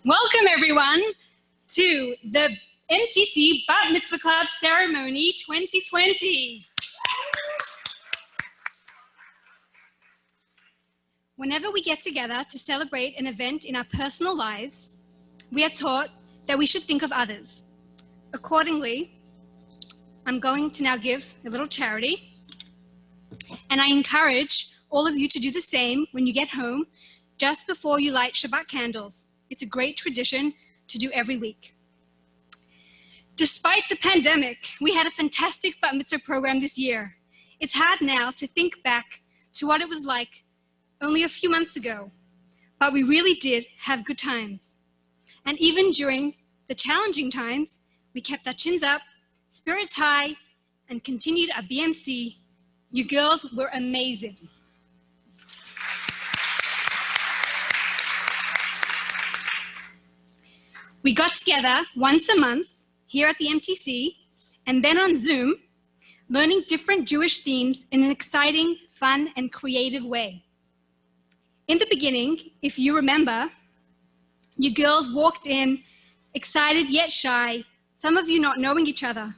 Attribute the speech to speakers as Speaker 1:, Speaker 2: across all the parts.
Speaker 1: Welcome everyone to the MTC Bat Mitzvah Club Ceremony 2020. Whenever we get together to celebrate an event in our personal lives, we are taught that we should think of others. Accordingly, I'm going to now give a little charity, and I encourage all of you to do the same when you get home just before you light Shabbat candles. It's a great tradition to do every week. Despite the pandemic, we had a fantastic Bat Mitzvah program this year. It's hard now to think back to what it was like only a few months ago, but we really did have good times. And even during the challenging times, we kept our chins up, spirits high, and continued our BMC. You girls were amazing. We got together once a month here at the MTC and then on Zoom, learning different Jewish themes in an exciting, fun, and creative way. In the beginning, if you remember, you girls walked in excited yet shy, some of you not knowing each other.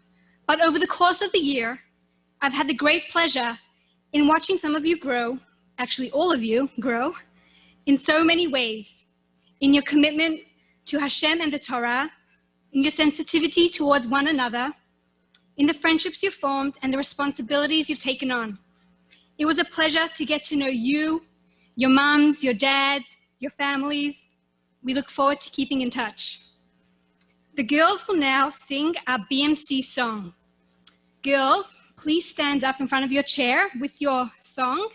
Speaker 1: But over the course of the year, I've had the great pleasure in watching some of you grow, actually all of you grow, in so many ways, in your commitment to Hashem and the Torah, in your sensitivity towards one another, in the friendships you've formed and the responsibilities you've taken on. It was a pleasure to get to know you, your moms, your dads, your families. We look forward to keeping in touch. The girls will now sing our BMC song. Girls, please stand up in front of your chair with your song.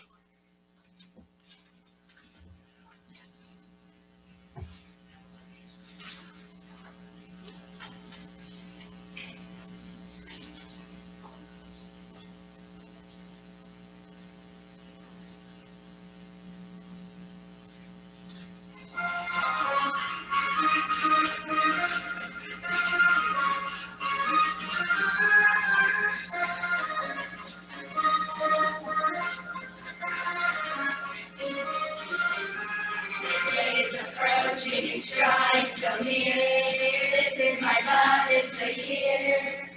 Speaker 2: So near, this is my love, it's the year.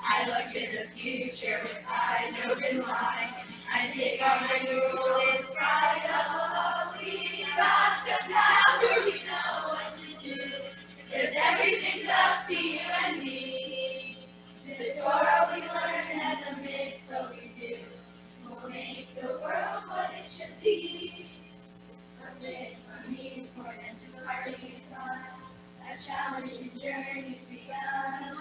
Speaker 2: I look to the future with eyes open wide. I take on my rule with pride. Oh, we got the power, we know what to do. 'Cause everything's up to you and me. The Torah we learn and the mitzvah we do. We'll make the world what it should be. A mitzvah means more than just partying. A challenging journey begun.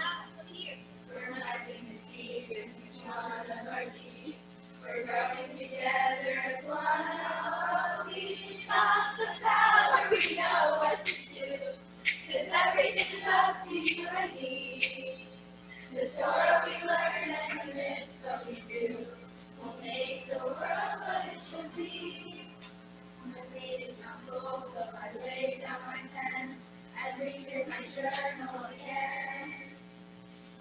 Speaker 2: We're rising to see each one of our deeds. We're growing together as one. Oh, we got the power, we know what to do. 'Cause everything's up to you and me. The Torah we learn and the mitzvah we do. We'll make the world what it should be. I made it humble, so I laid down my pen. I read in my journal again.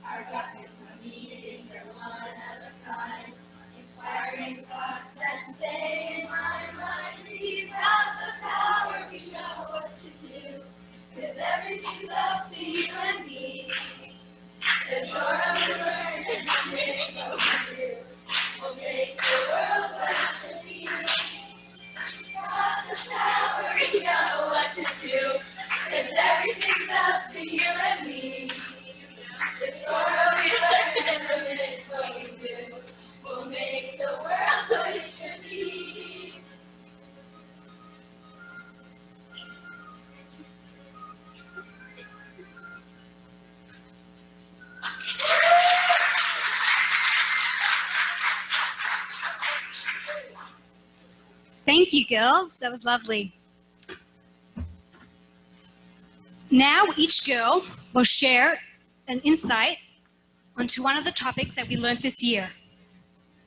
Speaker 2: Our baptismal meetings are one of a kind, inspiring thoughts that stay in my mind. We've got the power, we know what to do, 'cause everything's up to you and me. The Torah we learn and the mitzvah we do. We'll make the world what it should be. We've got the power, we know what to do. 'Cause everything's up to you and me. The Torah we learn and the mitzvah we do. We'll make the world what it should be.
Speaker 1: Thank you, girls. That was lovely. Now each girl will share an insight onto one of the topics that we learned this year.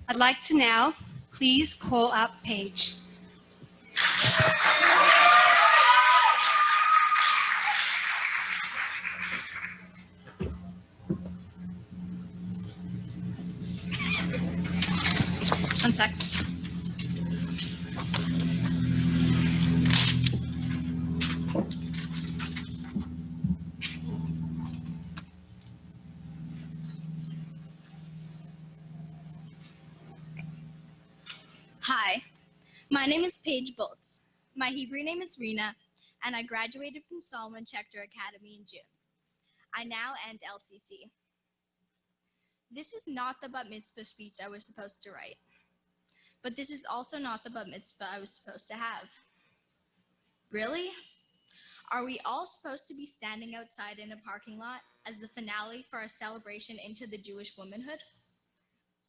Speaker 1: I'd like to now please call up Paige. One sec.
Speaker 3: My name is Paige Boltz. My Hebrew name is Rena, and I graduated from Solomon Schechter Academy in June. I now end LCC. This is not the bat mitzvah speech I was supposed to write, but this is also not the bat mitzvah I was supposed to have. Really? Are we all supposed to be standing outside in a parking lot as the finale for our celebration into the Jewish womanhood?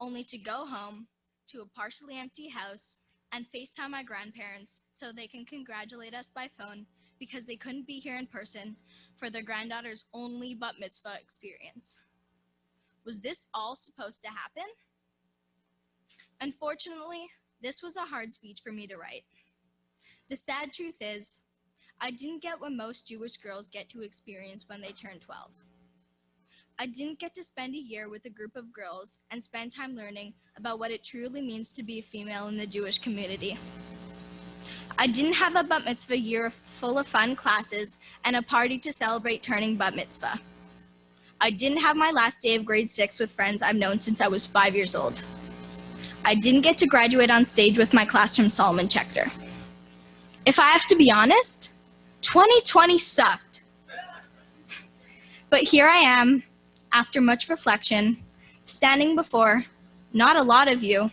Speaker 3: Only to go home to a partially empty house and FaceTime my grandparents so they can congratulate us by phone because they couldn't be here in person for their granddaughter's only bat mitzvah experience. Was this all supposed to happen? Unfortunately, this was a hard speech for me to write. The sad truth is, I didn't get what most Jewish girls get to experience when they turn 12. I didn't get to spend a year with a group of girls and spend time learning about what it truly means to be a female in the Jewish community. I didn't have a bat mitzvah year full of fun classes and a party to celebrate turning bat mitzvah. I didn't have my last day of grade 6 with friends I've known since I was 5 years old. I didn't get to graduate on stage with my class from Solomon Schechter. If I have to be honest, 2020 sucked. But here I am, after much reflection, standing before not a lot of you,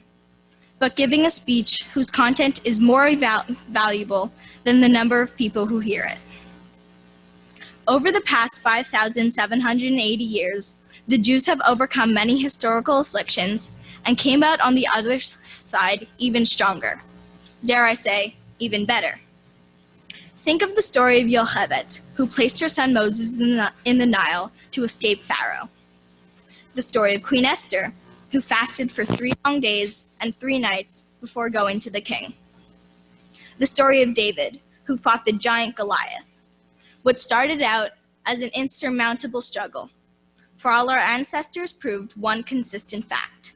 Speaker 3: but giving a speech whose content is more valuable than the number of people who hear it. Over the past 5,780 years, the Jews have overcome many historical afflictions and came out on the other side even stronger. Dare I say, even better. Think of the story of Yocheved, who placed her son Moses in the Nile to escape Pharaoh. The story of Queen Esther, who fasted for 3 long days and 3 nights before going to the king. The story of David, who fought the giant Goliath. What started out as an insurmountable struggle. For all our ancestors proved one consistent fact.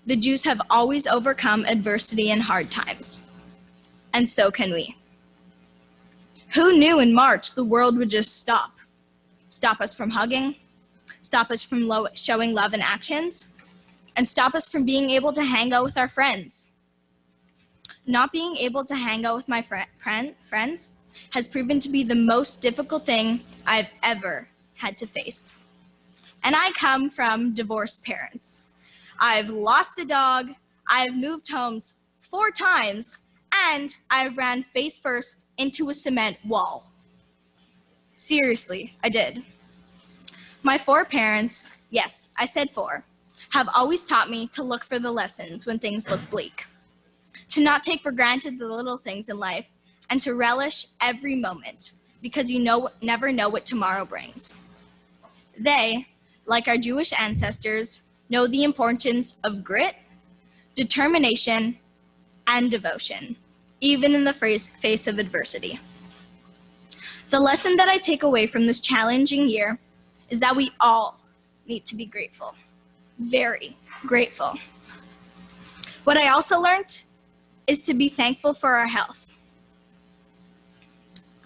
Speaker 3: The Jews have always overcome adversity and hard times. And so can we. Who knew in March the world would just stop? Stop us from hugging, stop us from showing love in actions, and stop us from being able to hang out with our friends. Not being able to hang out with my friends has proven to be the most difficult thing I've ever had to face. And I come from divorced parents. I've lost a dog, I've moved homes 4 times, and I ran face first into a cement wall. Seriously, I did. My 4 parents, yes, I said 4, have always taught me to look for the lessons when things look bleak, to not take for granted the little things in life, and to relish every moment, because you never know what tomorrow brings. They, like our Jewish ancestors, know the importance of grit, determination, and devotion, even in the face of adversity. The lesson that I take away from this challenging year is that we all need to be grateful, very grateful. What I also learned is to be thankful for our health.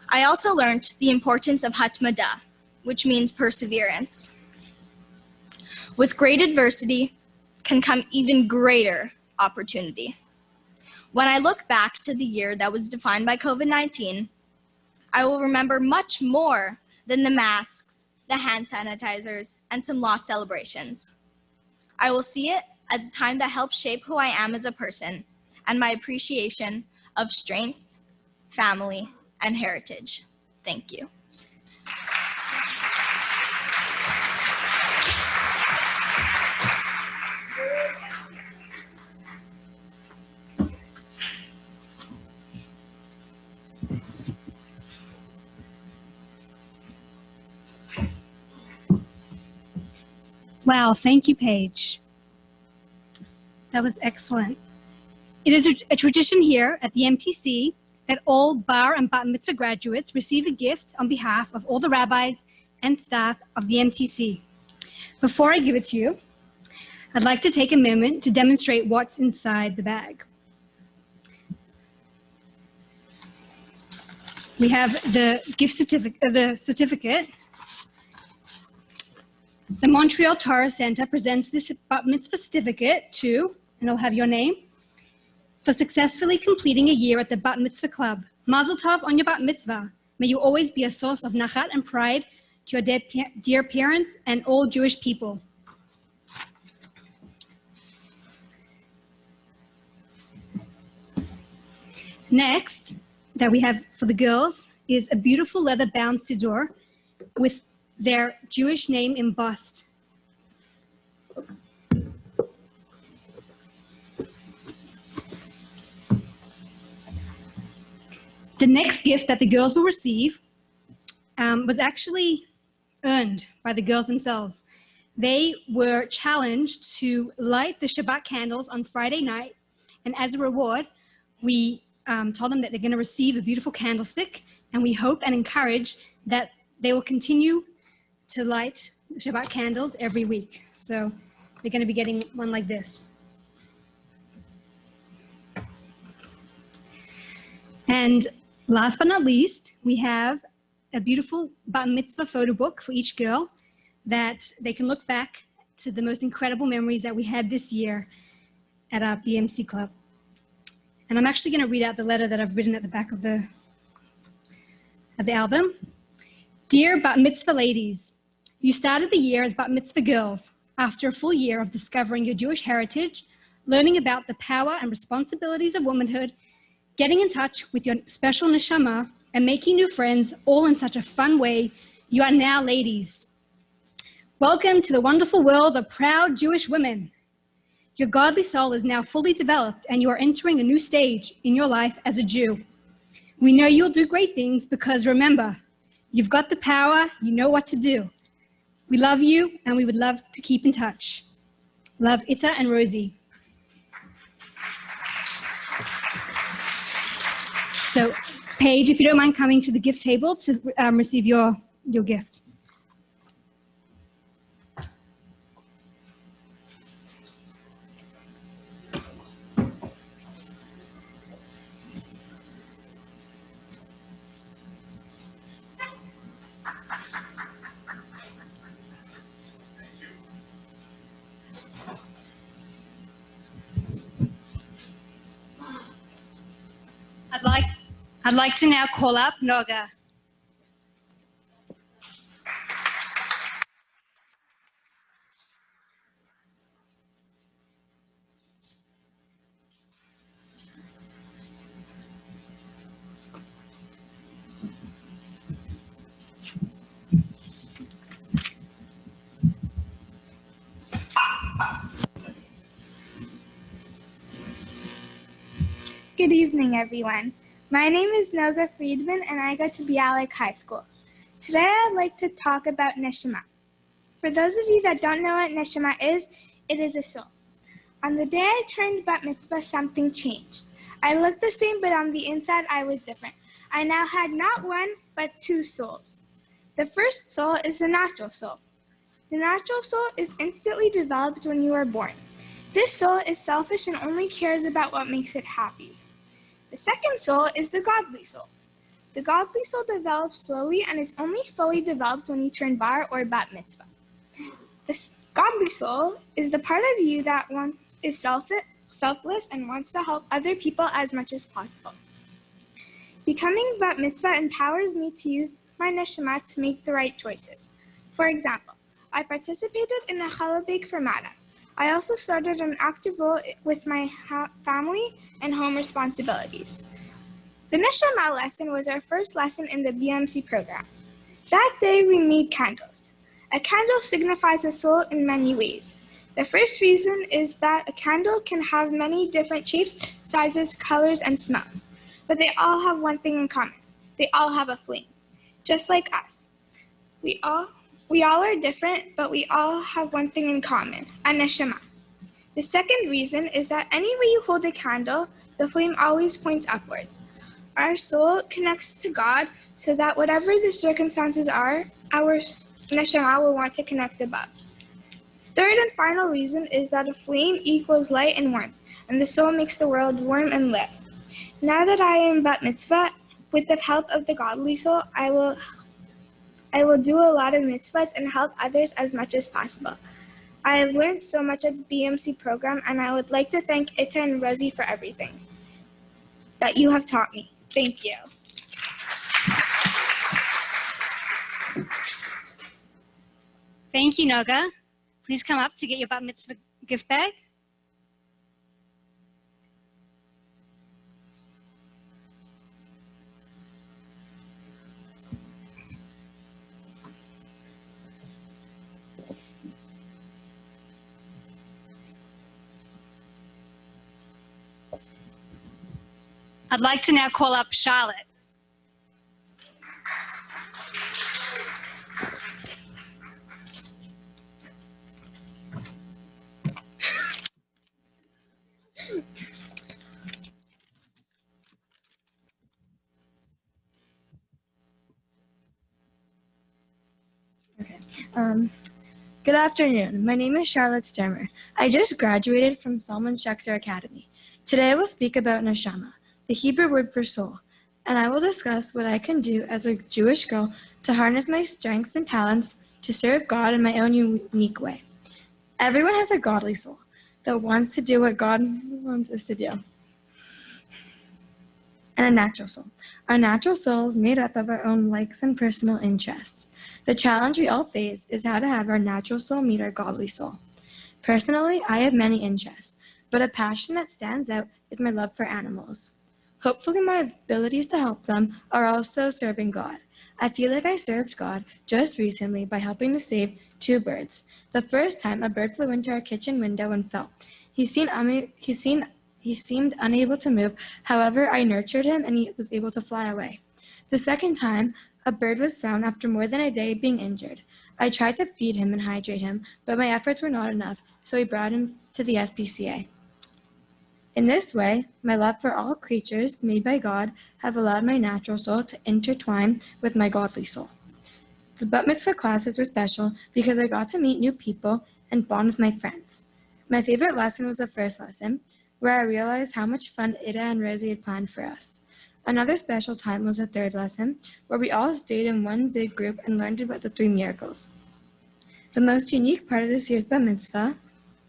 Speaker 3: I also learned the importance of hatmada, which means perseverance. With great adversity can come even greater opportunity. When I look back to the year that was defined by COVID-19, I will remember much more than the masks, the hand sanitizers, and some lost celebrations. I will see it as a time that helped shape who I am as a person and my appreciation of strength, family, and heritage. Thank you.
Speaker 1: Wow, thank you, Paige. That was excellent. It is a tradition here at the MTC that all bar and bat mitzvah graduates receive a gift on behalf of all the rabbis and staff of the MTC. Before I give it to you, I'd like to take a moment to demonstrate what's inside the bag. We have the gift certificate. The Montreal Torah Center presents this bat mitzvah certificate to, and it'll have your name, for successfully completing a year at the Bat Mitzvah Club. Mazel tov on your Bat Mitzvah. May you always be a source of nachat and pride to your dear parents and all Jewish people. Next, that we have for the girls is a beautiful leather-bound siddur with their Jewish name embossed. The next gift that the girls will receive was actually earned by the girls themselves. They were challenged to light the Shabbat candles on Friday night, and as a reward, we told them that they're going to receive a beautiful candlestick, and we hope and encourage that they will continue to light the Shabbat candles every week. So they're going to be getting one like this. And last but not least, we have a beautiful Bat Mitzvah photo book for each girl that they can look back to the most incredible memories that we had this year at our BMC Club. And I'm actually going to read out the letter that I've written at the back of the album. Dear Bat Mitzvah ladies, you started the year as Bat Mitzvah girls after a full year of discovering your Jewish heritage, learning about the power and responsibilities of womanhood, getting in touch with your special neshama, and making new friends, all in such a fun way. You are now ladies. Welcome to the wonderful world of proud Jewish women. Your godly soul is now fully developed, and you are entering a new stage in your life as a Jew. We know you'll do great things because remember, you've got the power, you know what to do. We love you, and we would love to keep in touch. Love, Ita and Rosie. So, Paige, if you don't mind coming to the gift table to receive your gift. I'd like to now call up Noga.
Speaker 4: Good evening, everyone. My name is Noga Friedman, and I go to Bialik High School. Today, I'd like to talk about neshama. For those of you that don't know what neshama is, it is a soul. On the day I turned bat mitzvah, something changed. I looked the same, but on the inside, I was different. I now had not one, but two souls. The first soul is the natural soul. The natural soul is instantly developed when you are born. This soul is selfish and only cares about what makes it happy. The second soul is the godly soul. The godly soul develops slowly and is only fully developed when you turn bar or bat mitzvah. The godly soul is the part of you that is selfless and wants to help other people as much as possible. Becoming bat mitzvah empowers me to use my neshama to make the right choices. For example, I participated in a challah bake for Mada. I also started an active role with my family and home responsibilities. The Neshama lesson was our first lesson in the BMC program. That day we made candles. A candle signifies a soul in many ways. The first reason is that a candle can have many different shapes, sizes, colors, and smells. But they all have one thing in common. They all have a flame, just like us. We all are different, but we all have one thing in common, a neshama. The second reason is that any way you hold a candle, the flame always points upwards. Our soul connects to God so that whatever the circumstances are, our neshama will want to connect above. Third and final reason is that a flame equals light and warmth, and the soul makes the world warm and lit. Now that I am bat mitzvah, with the help of the godly soul, I will do a lot of mitzvahs and help others as much as possible. I have learned so much at the BMC program, and I would like to thank Ita and Rosie for everything. that you have taught me. Thank you.
Speaker 1: Thank you, Noga. Please come up to get your bat mitzvah gift bag. I'd like to now call up Charlotte.
Speaker 5: Good afternoon. My name is Charlotte Sturmer. I just graduated from Salman Schechter Academy. Today I will speak about neshama, the Hebrew word for soul, and I will discuss what I can do as a Jewish girl to harness my strengths and talents to serve God in my own unique way. Everyone has a godly soul that wants to do what God wants us to do, and a natural soul. Our natural soul is made up of our own likes and personal interests. The challenge we all face is how to have our natural soul meet our godly soul. Personally, I have many interests, but a passion that stands out is my love for animals. Hopefully my abilities to help them are also serving God. I feel like I served God just recently by helping to save 2 birds. The first time, a bird flew into our kitchen window and fell. He seemed unable to move. However, I nurtured him and he was able to fly away. The second time, a bird was found after more than a day being injured. I tried to feed him and hydrate him, but my efforts were not enough, so we brought him to the SPCA. In this way, my love for all creatures made by God have allowed my natural soul to intertwine with my godly soul. The bat mitzvah classes were special because I got to meet new people and bond with my friends. My favorite lesson was the first lesson, where I realized how much fun Ida and Rosie had planned for us. Another special time was the third lesson, where we all stayed in one big group and learned about the 3 miracles. The most unique part of this year's bat mitzvah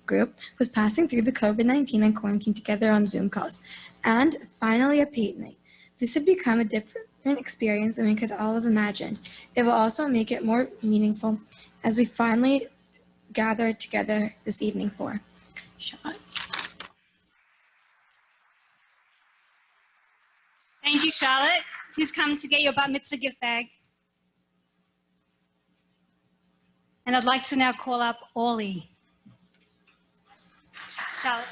Speaker 5: group was passing through the COVID-19 and quarantine together on Zoom calls, and finally a paint night. This had become a different experience than we could all have imagined. It will also make it more meaningful as we finally gather together this evening for Shabbat.
Speaker 1: Thank you, Charlotte. Please come to get your bat mitzvah gift bag. And I'd like to now call up Orly. Charlotte.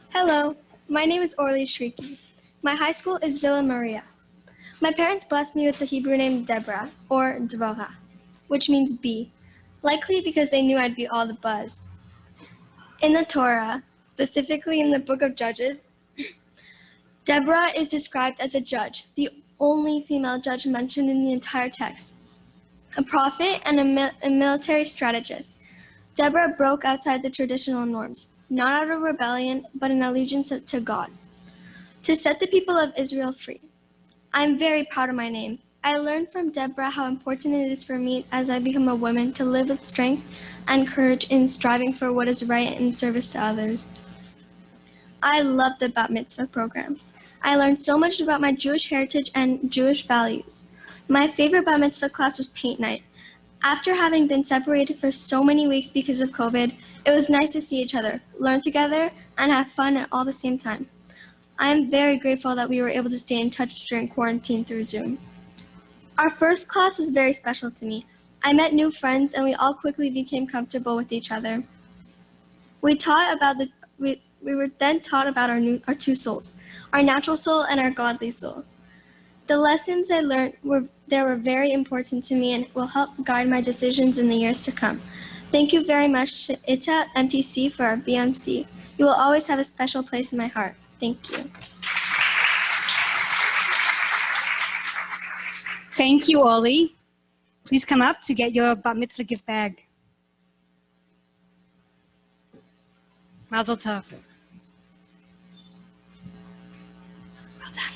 Speaker 6: Hello, my name is Orly Shriki. My high school is Villa Maria. My parents blessed me with the Hebrew name Deborah, or Dvorah, which means bee, likely because they knew I'd be all the buzz. In the Torah, specifically in the book of Judges, Deborah is described as a judge, the only female judge mentioned in the entire text. A prophet and a military strategist, Deborah broke outside the traditional norms, not out of rebellion, but in allegiance to God, to set the people of Israel free. I am very proud of my name. I learned from Deborah how important it is for me as I become a woman to live with strength and courage in striving for what is right in service to others. I love the Bat Mitzvah program. I learned so much about my Jewish heritage and Jewish values. My favorite Bat Mitzvah class was paint night. After having been separated for so many weeks because of COVID, it was nice to see each other, learn together, and have fun at all the same time. I am very grateful that we were able to stay in touch during quarantine through Zoom. Our first class was very special to me. I met new friends and we all quickly became comfortable with each other. We were then taught about our 2 souls, our natural soul and our godly soul. The lessons I learned were very important to me and will help guide my decisions in the years to come. Thank you very much to ITA MTC for our BMC. You will always have a special place in my heart. Thank you.
Speaker 1: Thank you, Orly. Please come up to get your bat mitzvah gift bag. Mazel tov. Well done.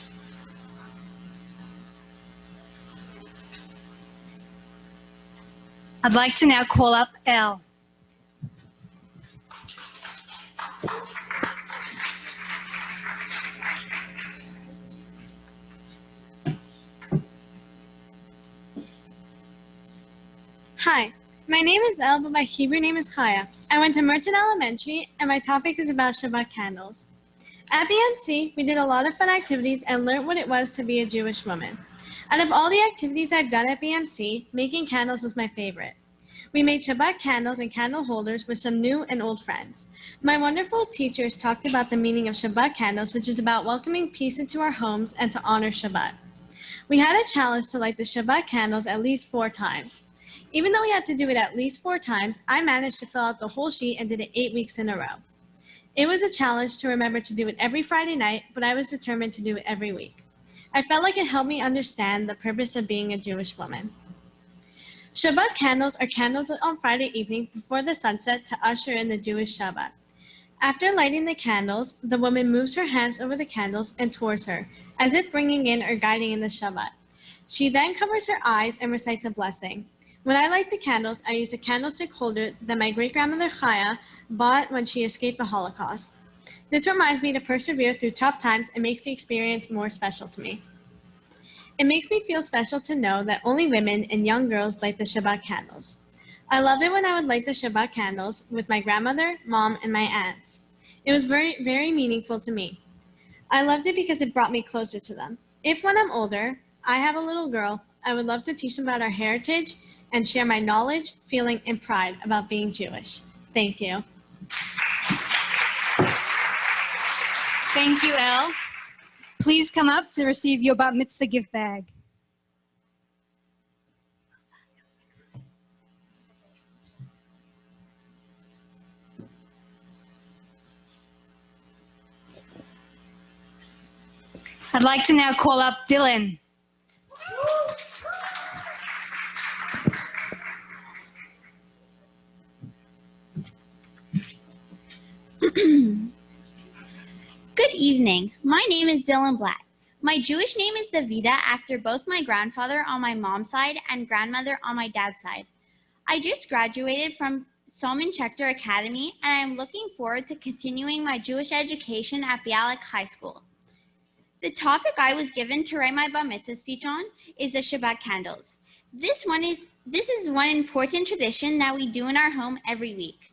Speaker 1: I'd like to now call up Elle.
Speaker 7: Hi, my name is Elle, but my Hebrew name is Chaya. I went to Merton Elementary, and my topic is about Shabbat candles. At BMC, we did a lot of fun activities and learned what it was to be a Jewish woman. Out of all the activities I've done at BMC, making candles was my favorite. We made Shabbat candles and candle holders with some new and old friends. My wonderful teachers talked about the meaning of Shabbat candles, which is about welcoming peace into our homes and to honor Shabbat. We had a challenge to light the Shabbat candles at least 4 times. Even though we had to do it at least 4 times, I managed to fill out the whole sheet and did it 8 weeks in a row. It was a challenge to remember to do it every Friday night, but I was determined to do it every week. I felt like it helped me understand the purpose of being a Jewish woman. Shabbat candles are candles lit on Friday evening before the sunset to usher in the Jewish Shabbat. After lighting the candles, the woman moves her hands over the candles and towards her, as if bringing in or guiding in the Shabbat. She then covers her eyes and recites a blessing. When I light the candles, I use a candlestick holder that my great-grandmother Chaya bought when she escaped the Holocaust. This reminds me to persevere through tough times and makes the experience more special to me. It makes me feel special to know that only women and young girls light the Shabbat candles. I loved it when I would light the Shabbat candles with my grandmother, mom, and my aunts. It was very, very meaningful to me. I loved it because it brought me closer to them. If when I'm older, I have a little girl, I would love to teach them about our heritage and share my knowledge, feeling, and pride about being Jewish. Thank you.
Speaker 1: Thank you, Elle. Please come up to receive your Bat Mitzvah gift bag. I'd like to now call up Dylan.
Speaker 8: Good evening. My name is Dylan Black. My Jewish name is Davida after both my grandfather on my mom's side and grandmother on my dad's side. I just graduated from Solomon Schechter Academy, and I am looking forward to continuing my Jewish education at Bialik High School. The topic I was given to write my Bar Mitzvah speech on is the Shabbat candles. This is one important tradition that we do in our home every week.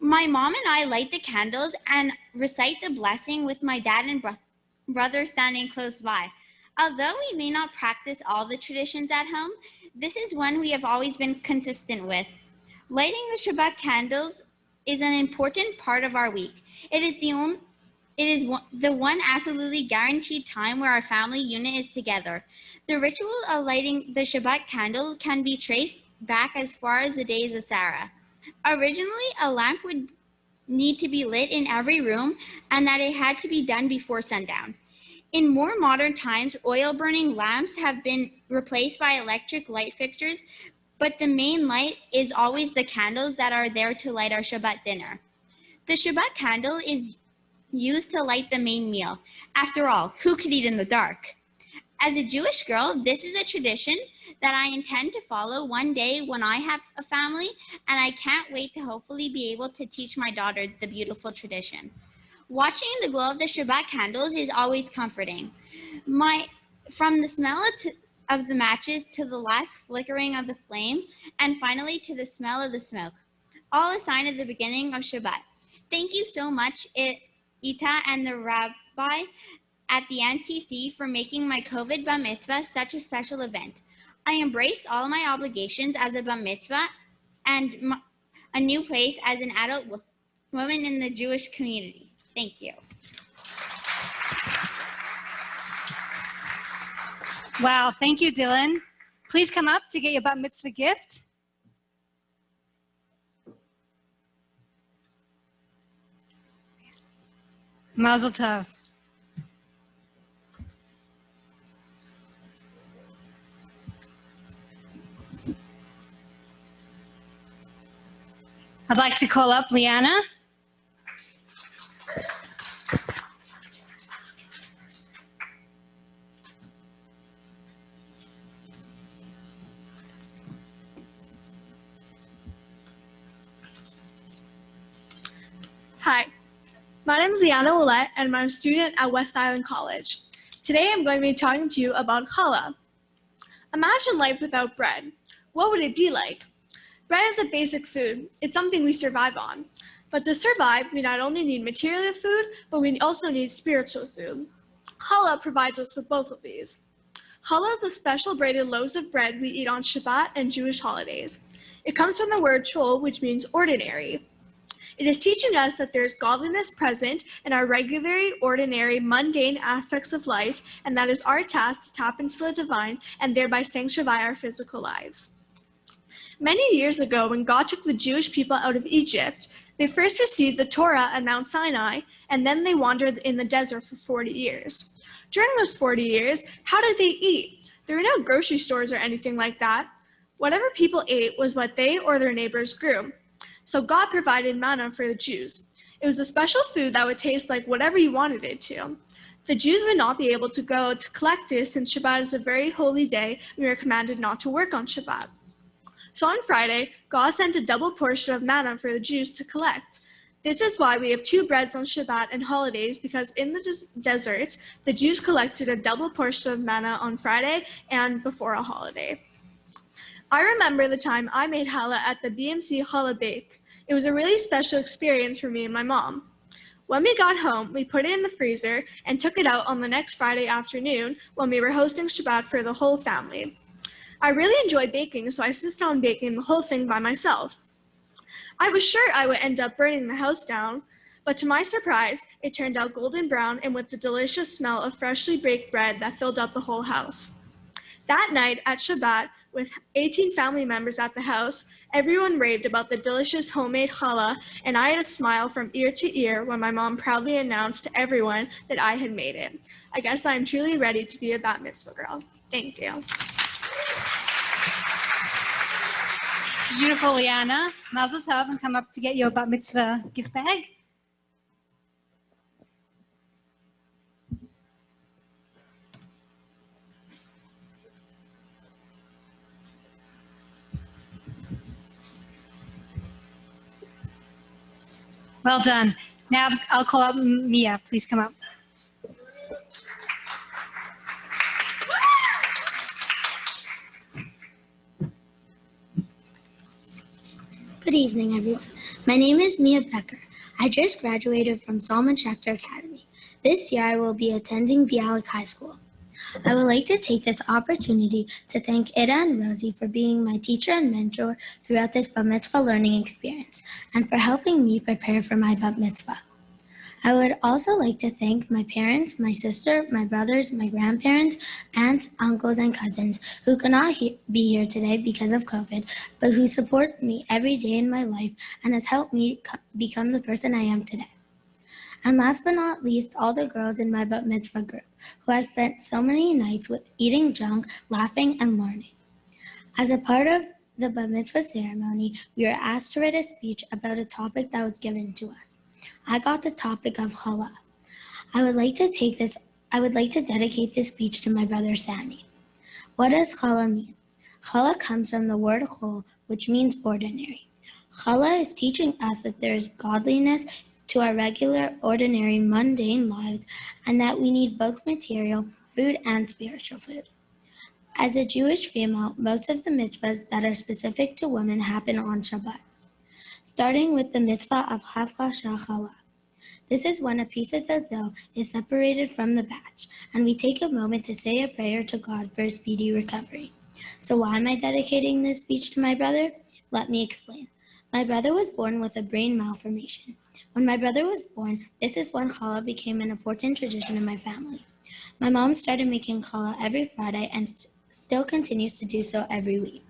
Speaker 8: My mom and I light the candles and recite the blessing with my dad and brother standing close by. Although we may not practice all the traditions at home, this is one we have always been consistent with. Lighting the Shabbat candles is an important part of our week. It is the one absolutely guaranteed time where our family unit is together. The ritual of lighting the Shabbat candle can be traced back as far as the days of Sarah. Originally, a lamp would need to be lit in every room, and that it had to be done before sundown. In more modern times, oil-burning lamps have been replaced by electric light fixtures, but the main light is always the candles that are there to light our Shabbat dinner. The Shabbat candle is used to light the main meal. After all, who could eat in the dark? As a Jewish girl, this is a tradition that I intend to follow one day when I have a family, and I can't wait to hopefully be able to teach my daughter the beautiful tradition. Watching the glow of the Shabbat candles is always comforting. From the smell of the matches to the last flickering of the flame, and finally to the smell of the smoke, all a sign of the beginning of Shabbat. Thank you so much, Ita and the rabbi at the NTC, for making my COVID Bar Mitzvah such a special event. I embraced all my obligations as a Bar Mitzvah and a new place as an adult woman in the Jewish community. Thank you.
Speaker 1: Wow, thank you, Dylan. Please come up to get your Bat Mitzvah gift. Mazel tov. I'd like to call up Liana.
Speaker 7: Hi, my name is Liana Willette, and I'm a student at West Island College. Today I'm going to be talking to you about challah. Imagine life without bread. What would it be like? Bread is a basic food. It's something we survive on. But to survive, we not only need material food, but we also need spiritual food. Challah provides us with both of these. Challah is the special braided loaves of bread we eat on Shabbat and Jewish holidays. It comes from the word chol, which means ordinary. It is teaching us that there is godliness present in our regular, ordinary, mundane aspects of life, and that is our task to tap into the divine and thereby sanctify our physical lives. Many years ago, when God took the Jewish people out of Egypt, they first received the Torah at Mount Sinai, and then they wandered in the desert for 40 years. During those 40 years, how did they eat? There were no grocery stores or anything like that. Whatever people ate was what they or their neighbors grew. So God provided manna for the Jews. It was a special food that would taste like whatever you wanted it to. The Jews would not be able to go to collect this since Shabbat is a very holy day and we are commanded not to work on Shabbat. So on Friday, God sent a double portion of manna for the Jews to collect. This is why we have two breads on Shabbat and holidays, because in the desert, the Jews collected a double portion of manna on Friday and before a holiday. I remember the time I made challah at the BMC challah bake. It was a really special experience for me and my mom. When we got home, we put it in the freezer and took it out on the next Friday afternoon when we were hosting Shabbat for the whole family. I really enjoy baking, so I insisted on baking the whole thing by myself. I was sure I would end up burning the house down, but to my surprise, it turned out golden brown and with the delicious smell of freshly baked bread that filled up the whole house. That night at Shabbat, with 18 family members at the house, everyone raved about the delicious homemade challah, and I had a smile from ear to ear when my mom proudly announced to everyone that I had made it. I guess I'm truly ready to be a bat mitzvah girl. Thank you.
Speaker 1: Beautiful, Liana. Mazel tov, and come up to get your bat mitzvah gift bag. Well done. Now I'll call up Mia. Please come up.
Speaker 9: Good evening, everyone. My name is Mia Becker. I just graduated from Solomon Schechter Academy. This year, I will be attending Bialik High School. I would like to take this opportunity to thank Ida and Rosie for being my teacher and mentor throughout this Bat Mitzvah learning experience and for helping me prepare for my Bat Mitzvah. I would also like to thank my parents, my sister, my brothers, my grandparents, aunts, uncles, and cousins who could not be here today because of COVID, but who support me every day in my life and has helped me become the person I am today. And last but not least, all the girls in my Bat Mitzvah group, who I've spent so many nights with eating junk, laughing, and learning. As a part of the Bat Mitzvah ceremony, we were asked to write a speech about a topic that was given to us. I got the topic of challah. I would like to dedicate this speech to my brother Sammy. What does challah mean? Challah comes from the word chol, which means ordinary. Challah is teaching us that there is godliness to our regular, ordinary, mundane lives, and that we need both material, food, and spiritual food. As a Jewish female, most of the mitzvahs that are specific to women happen on Shabbat, starting with the mitzvah of hafgasha challah. This is when a piece of the dough is separated from the batch, and we take a moment to say a prayer to God for a speedy recovery. So why am I dedicating this speech to my brother? Let me explain. My brother was born with a brain malformation. When my brother was born, this is when challah became an important tradition in my family. My mom started making challah every Friday and still continues to do so every week.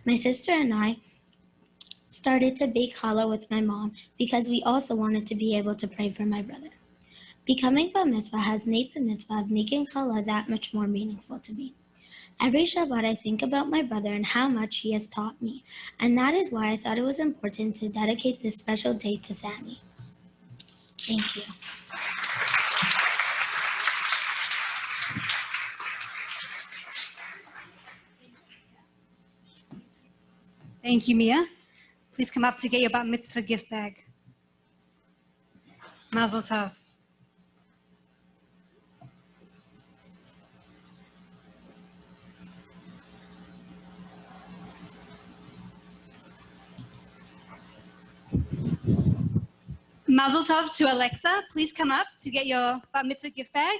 Speaker 9: My sister and I started to bake challah with my mom because we also wanted to be able to pray for my brother. Becoming Bat Mitzvah has made the mitzvah of making challah that much more meaningful to me. Every Shabbat I think about my brother and how much he has taught me, and that is why I thought it was important to dedicate this special day to Sammy. Thank you.
Speaker 1: Thank you, Mia. Please come up to get your bat mitzvah gift bag. Mazel tov. Mazel tov to Alexa. Please come up to get your bat mitzvah gift bag.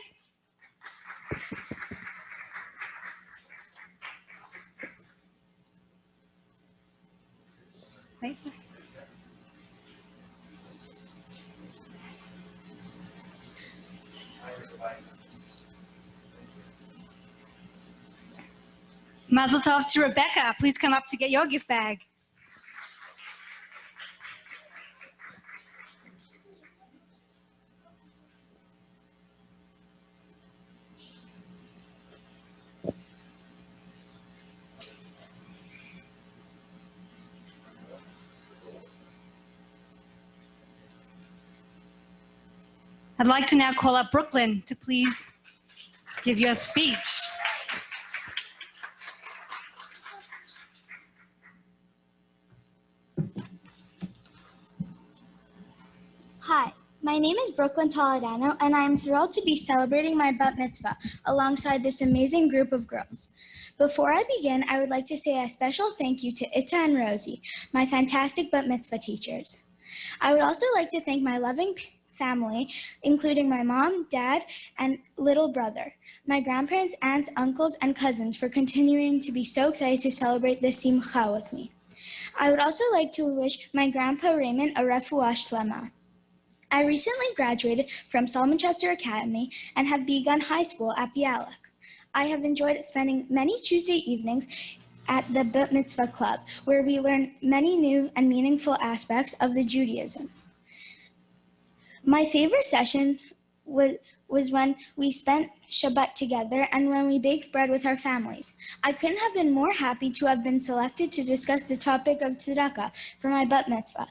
Speaker 1: Thanks. Mazel tov to Rebecca. Please come up to get your gift bag. I'd like to now call up Brooklyn to please give your speech.
Speaker 10: Hi, my name is Brooklyn Toledano, and I am thrilled to be celebrating my bat mitzvah alongside this amazing group of girls. Before I begin, I would like to say a special thank you to Itta and Rosie, my fantastic bat mitzvah teachers. I would also like to thank my loving family, including my mom, dad, and little brother, my grandparents, aunts, uncles, and cousins for continuing to be so excited to celebrate this simcha with me. I would also like to wish my grandpa Raymond a refuah shlema. I recently graduated from Solomon Schechter Academy and have begun high school at Bialik. I have enjoyed spending many Tuesday evenings at the Bat Mitzvah Club, where we learn many new and meaningful aspects of the Judaism. My favorite session was when we spent Shabbat together and when we baked bread with our families. I couldn't have been more happy to have been selected to discuss the topic of tzedakah for my bat mitzvah.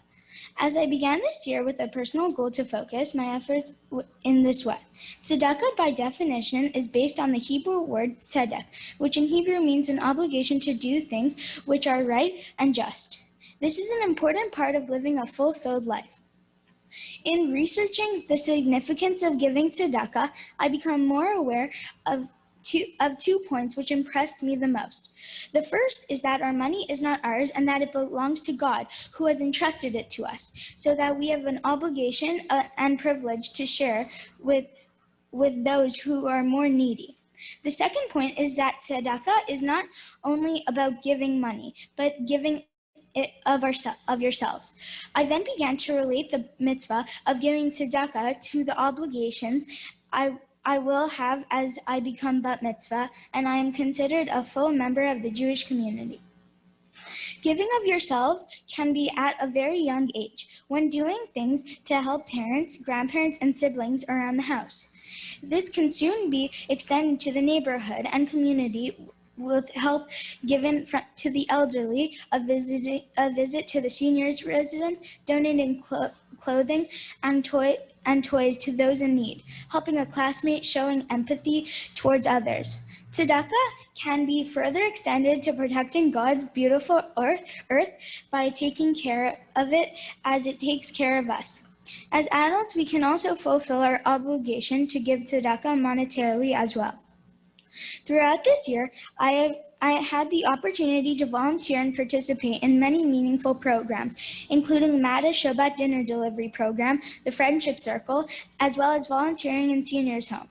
Speaker 10: As I began this year with a personal goal to focus my efforts in this way. Tzedakah, by definition, is based on the Hebrew word tzedek, which in Hebrew means an obligation to do things which are right and just. This is an important part of living a fulfilled life. In researching the significance of giving tzedakah, I become more aware of two points which impressed me the most. The first is that our money is not ours and that it belongs to God, who has entrusted it to us, so that we have an obligation and privilege to share with those who are more needy. The second point is that tzedakah is not only about giving money, but giving it of yourselves. I then began to relate the mitzvah of giving tzedakah to the obligations I will have as I become bat mitzvah, and I am considered a full member of the Jewish community. Giving of yourselves can be at a very young age, when doing things to help parents, grandparents, and siblings around the house. This can soon be extended to the neighborhood and community with help given to the elderly, a visit to the seniors' residence, donating clothing and toys to those in need, helping a classmate, showing empathy towards others. Tzedakah can be further extended to protecting God's beautiful earth by taking care of it as it takes care of us. As adults, we can also fulfill our obligation to give tzedakah monetarily as well. Throughout this year, I had the opportunity to volunteer and participate in many meaningful programs, including MADA Shabbat Dinner Delivery Program, the Friendship Circle, as well as volunteering in seniors' home.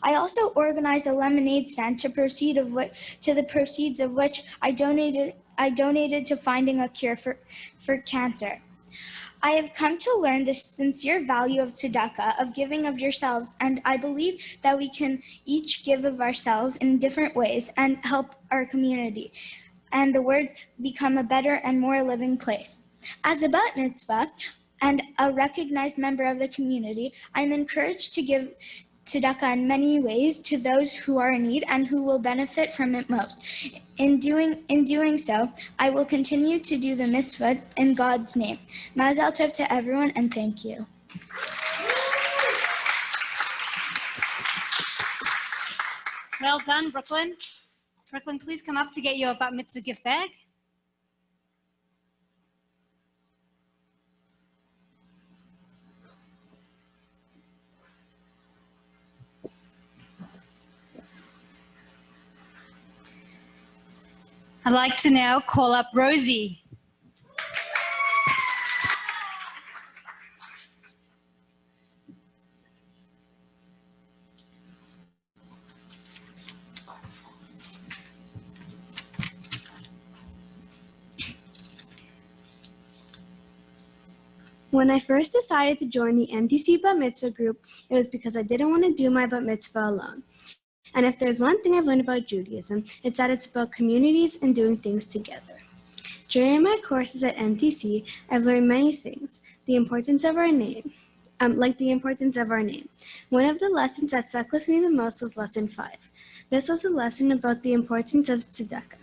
Speaker 10: I also organized a lemonade stand to the proceeds of which I donated to finding a cure for cancer. I have come to learn the sincere value of tzedakah, of giving of yourselves, and I believe that we can each give of ourselves in different ways and help our community, and the world become a better and more living place. As a bat mitzvah and a recognized member of the community, I am encouraged to give tzedakah in many ways to those who are in need and who will benefit from it most. In doing so, I will continue to do the mitzvah in God's name. Mazel tov to everyone, and thank you.
Speaker 1: Well done, Brooklyn. Brooklyn, please come up to get your bat mitzvah gift bag. I'd like to now call up Rosie.
Speaker 11: When I first decided to join the MTC Bat Mitzvah group, it was because I didn't want to do my Bat Mitzvah alone. And if there's one thing I've learned about Judaism, it's that it's about communities and doing things together. During my courses at MTC, I've learned many things. The importance of our name, the importance of our name. One of the lessons that stuck with me the most was lesson 5. This was a lesson about the importance of tzedakah.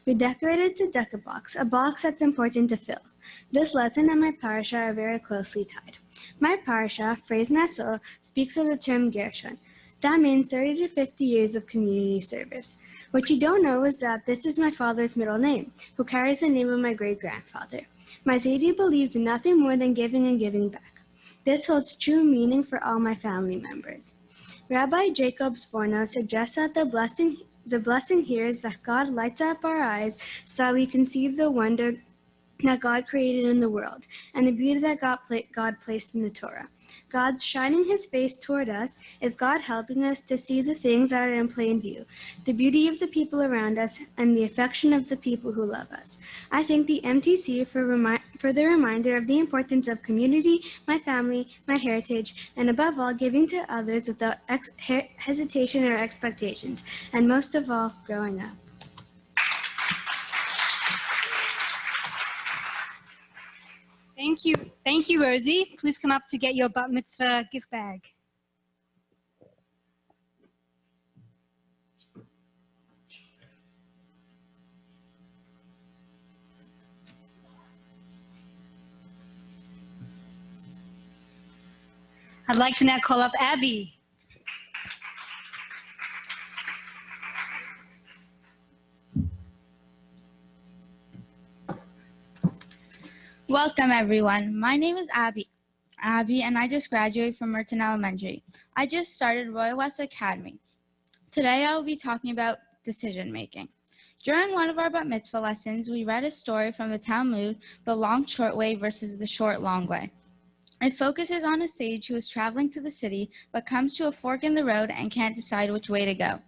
Speaker 11: We decorated tzedakah box, a box that's important to fill. This lesson and my parasha are very closely tied. My parasha, phrase Naso, speaks of the term Gershon. That means 30 to 50 years of community service. What you don't know is that this is my father's middle name, who carries the name of my great-grandfather. My Zaidi believes in nothing more than giving and giving back. This holds true meaning for all my family members. Rabbi Jacob Sforno suggests that the blessing here is that God lights up our eyes so that we can see the wonder that God created in the world and the beauty that God placed in the Torah. God's shining his face toward us is God helping us to see the things that are in plain view, the beauty of the people around us, and the affection of the people who love us. I thank the MTC for the reminder of the importance of community, my family, my heritage, and above all, giving to others without hesitation or expectations, and most of all, growing up.
Speaker 1: Thank you, Rosie. Please come up to get your Bat Mitzvah gift bag. I'd like to now call up Abby.
Speaker 12: Welcome everyone. My name is Abby, and I just graduated from Montreal Elementary. I just started Royal West Academy. Today I will be talking about decision making. During one of our Bat Mitzvah lessons, we read a story from the Talmud, The Long Short Way versus the Short Long Way. It focuses on a sage who is traveling to the city but comes to a fork in the road and can't decide which way to go.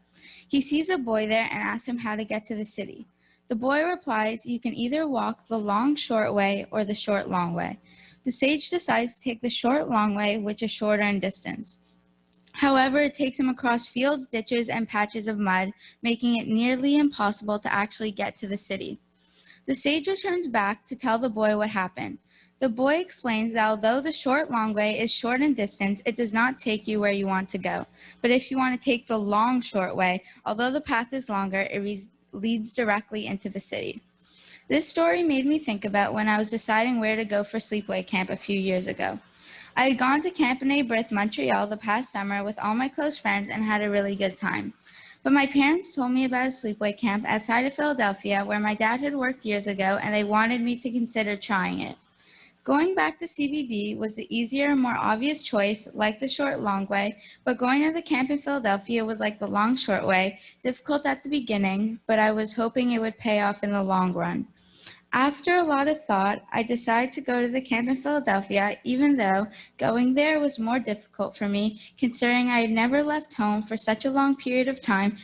Speaker 12: He sees a boy there and asks him how to get to the city. The boy replies, "You can either walk the long short way or the short long way." The sage decides to take the short long way, which is shorter in distance. However, it takes him across fields, ditches, and patches of mud, making it nearly impossible to actually get to the city. The sage returns back to tell the boy what happened. The boy explains that although the short long way is short in distance, it does not take you where you want to go. But if you want to take the long short way, although the path is longer, it leads directly into the city. This story made me think about when I was deciding where to go for sleepaway camp a few years ago. I had gone to Camp B'nai B'rith, Montreal the past summer with all my close friends and had a really good time. But my parents told me about a sleepaway camp outside of Philadelphia where my dad had worked years ago, and they wanted me to consider trying it. Going back to CBB was the easier and more obvious choice, like the short long way, but going to the camp in Philadelphia was like the long short way, difficult at the beginning, but I was hoping it would pay off in the long run. After a lot of thought, I decided to go to the camp in Philadelphia, even though going there was more difficult for me, considering I had never left home for such a long period of time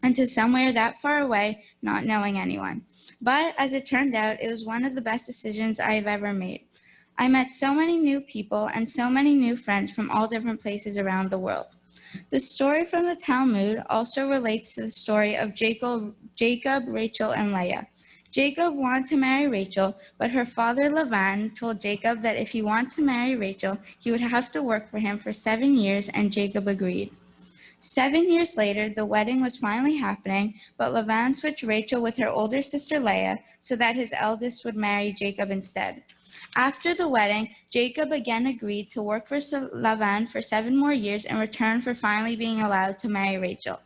Speaker 12: and to somewhere that far away, not knowing anyone. But as it turned out, it was one of the best decisions I have ever made. I met so many new people and so many new friends from all different places around the world. The story from the Talmud also relates to the story of Jacob, Rachel, and Leah. Jacob wanted to marry Rachel, but her father Lavan told Jacob that if he wanted to marry Rachel, he would have to work for him for 7 years, and Jacob agreed. 7 years later, the wedding was finally happening, but Lavan switched Rachel with her older sister Leah so that his eldest would marry Jacob instead. After the wedding, Jacob again agreed to work for Lavan for 7 more years in return for finally being allowed to marry Rachel.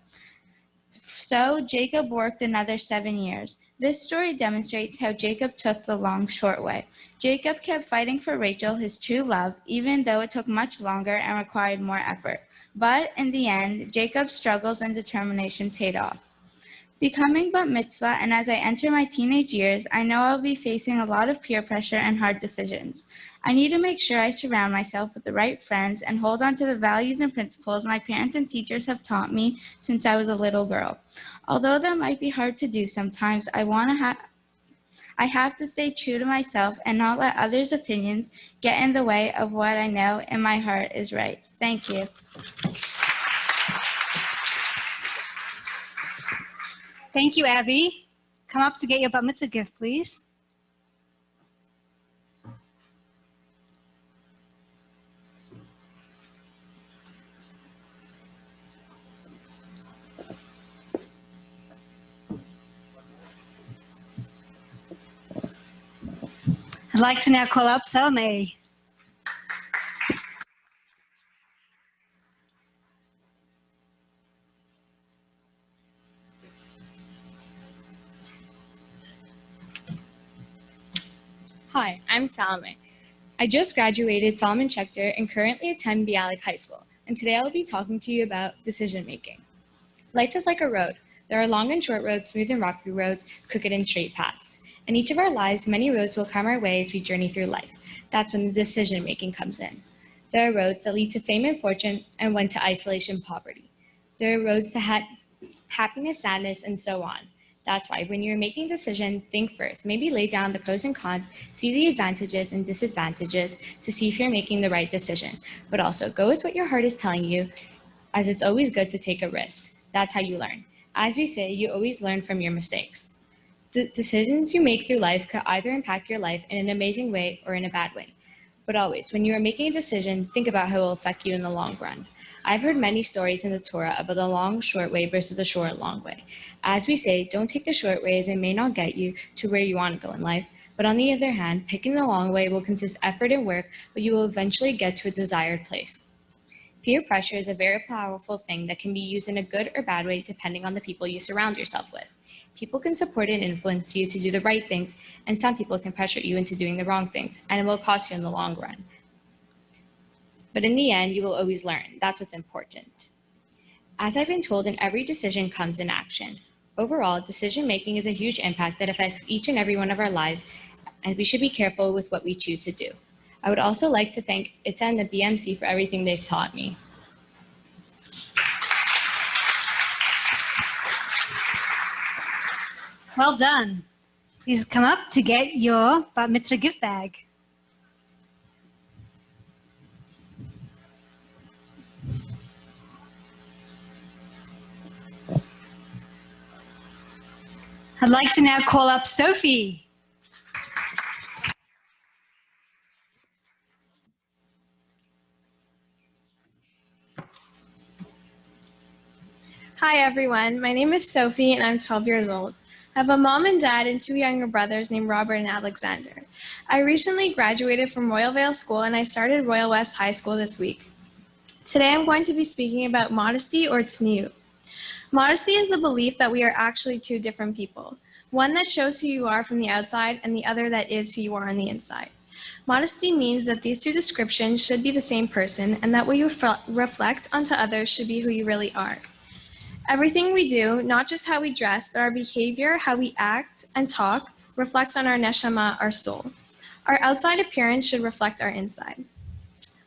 Speaker 12: So Jacob worked another 7 years. This story demonstrates how Jacob took the long, short way. Jacob kept fighting for Rachel, his true love, even though it took much longer and required more effort. But in the end, Jacob's struggles and determination paid off. Becoming bat mitzvah, and as I enter my teenage years, I know I'll be facing a lot of peer pressure and hard decisions. I need to make sure I surround myself with the right friends and hold on to the values and principles my parents and teachers have taught me since I was a little girl. Although that might be hard to do sometimes, I have to stay true to myself and not let others' opinions get in the way of what I know in my heart is right. Thank you.
Speaker 1: Thank you, Abby. Come up to get your bat mitzvah gift, please. I'd like to now call up Salome.
Speaker 13: Hi, I'm Salome. I just graduated Solomon Schechter and currently attend Bialik High School, and today I will be talking to you about decision making. Life is like a road. There are long and short roads, smooth and rocky roads, crooked and straight paths. In each of our lives, many roads will come our way as we journey through life. That's when the decision making comes in. There are roads that lead to fame and fortune and one to isolation and poverty. There are roads to happiness, sadness, and so on. That's why when you're making a decision, think first. Maybe lay down the pros and cons, see the advantages and disadvantages to see if you're making the right decision. But also go with what your heart is telling you, as it's always good to take a risk. That's how you learn. As we say, you always learn from your mistakes. The decisions you make through life could either impact your life in an amazing way or in a bad way. But always, when you are making a decision, think about how it will affect you in the long run. I've heard many stories in the Torah about the long, short way versus the short, long way. As we say, don't take the short way as it may not get you to where you want to go in life. But on the other hand, picking the long way will consist effort and work, but you will eventually get to a desired place. Peer pressure is a very powerful thing that can be used in a good or bad way depending on the people you surround yourself with. People can support and influence you to do the right things, and some people can pressure you into doing the wrong things, and it will cost you in the long run. But in the end, you will always learn. That's what's important. As I've been told, in every decision comes an action. Overall, decision-making is a huge impact that affects each and every one of our lives, and we should be careful with what we choose to do. I would also like to thank ITA and the BMC for everything they've taught me.
Speaker 1: Well done. Please come up to get your bat mitzvah gift bag. I'd like to now call up Sophie.
Speaker 7: Hi everyone, my name is Sophie and I'm 12 years old. I have a mom and dad and two younger brothers named Robert and Alexander. I recently graduated from Royal Vale School and I started Royal West High School this week. Today I'm going to be speaking about modesty or tzniut. Modesty is the belief that we are actually two different people, one that shows who you are from the outside and the other that is who you are on the inside. Modesty means that these two descriptions should be the same person and that what you reflect onto others should be who you really are. Everything we do, not just how we dress, but our behavior, how we act and talk, reflects on our neshama, our soul. Our outside appearance should reflect our inside.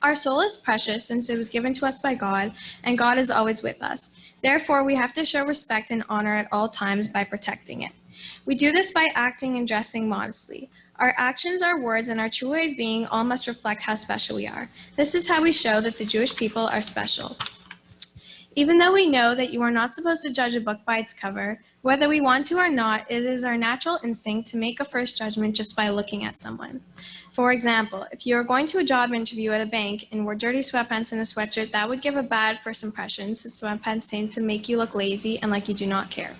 Speaker 7: Our soul is precious since it was given to us by God, and God is always with us. Therefore, we have to show respect and honor at all times by protecting it. We do this by acting and dressing modestly. Our actions, our words, and our true way of being all must reflect how special we are. This is how we show that the Jewish people are special. Even though we know that you are not supposed to judge a book by its cover, whether we want to or not, it is our natural instinct to make a first judgment just by looking at someone. For example, if you are going to a job interview at a bank and wore dirty sweatpants and a sweatshirt, that would give a bad first impression since sweatpants tend to make you look lazy and like you do not care.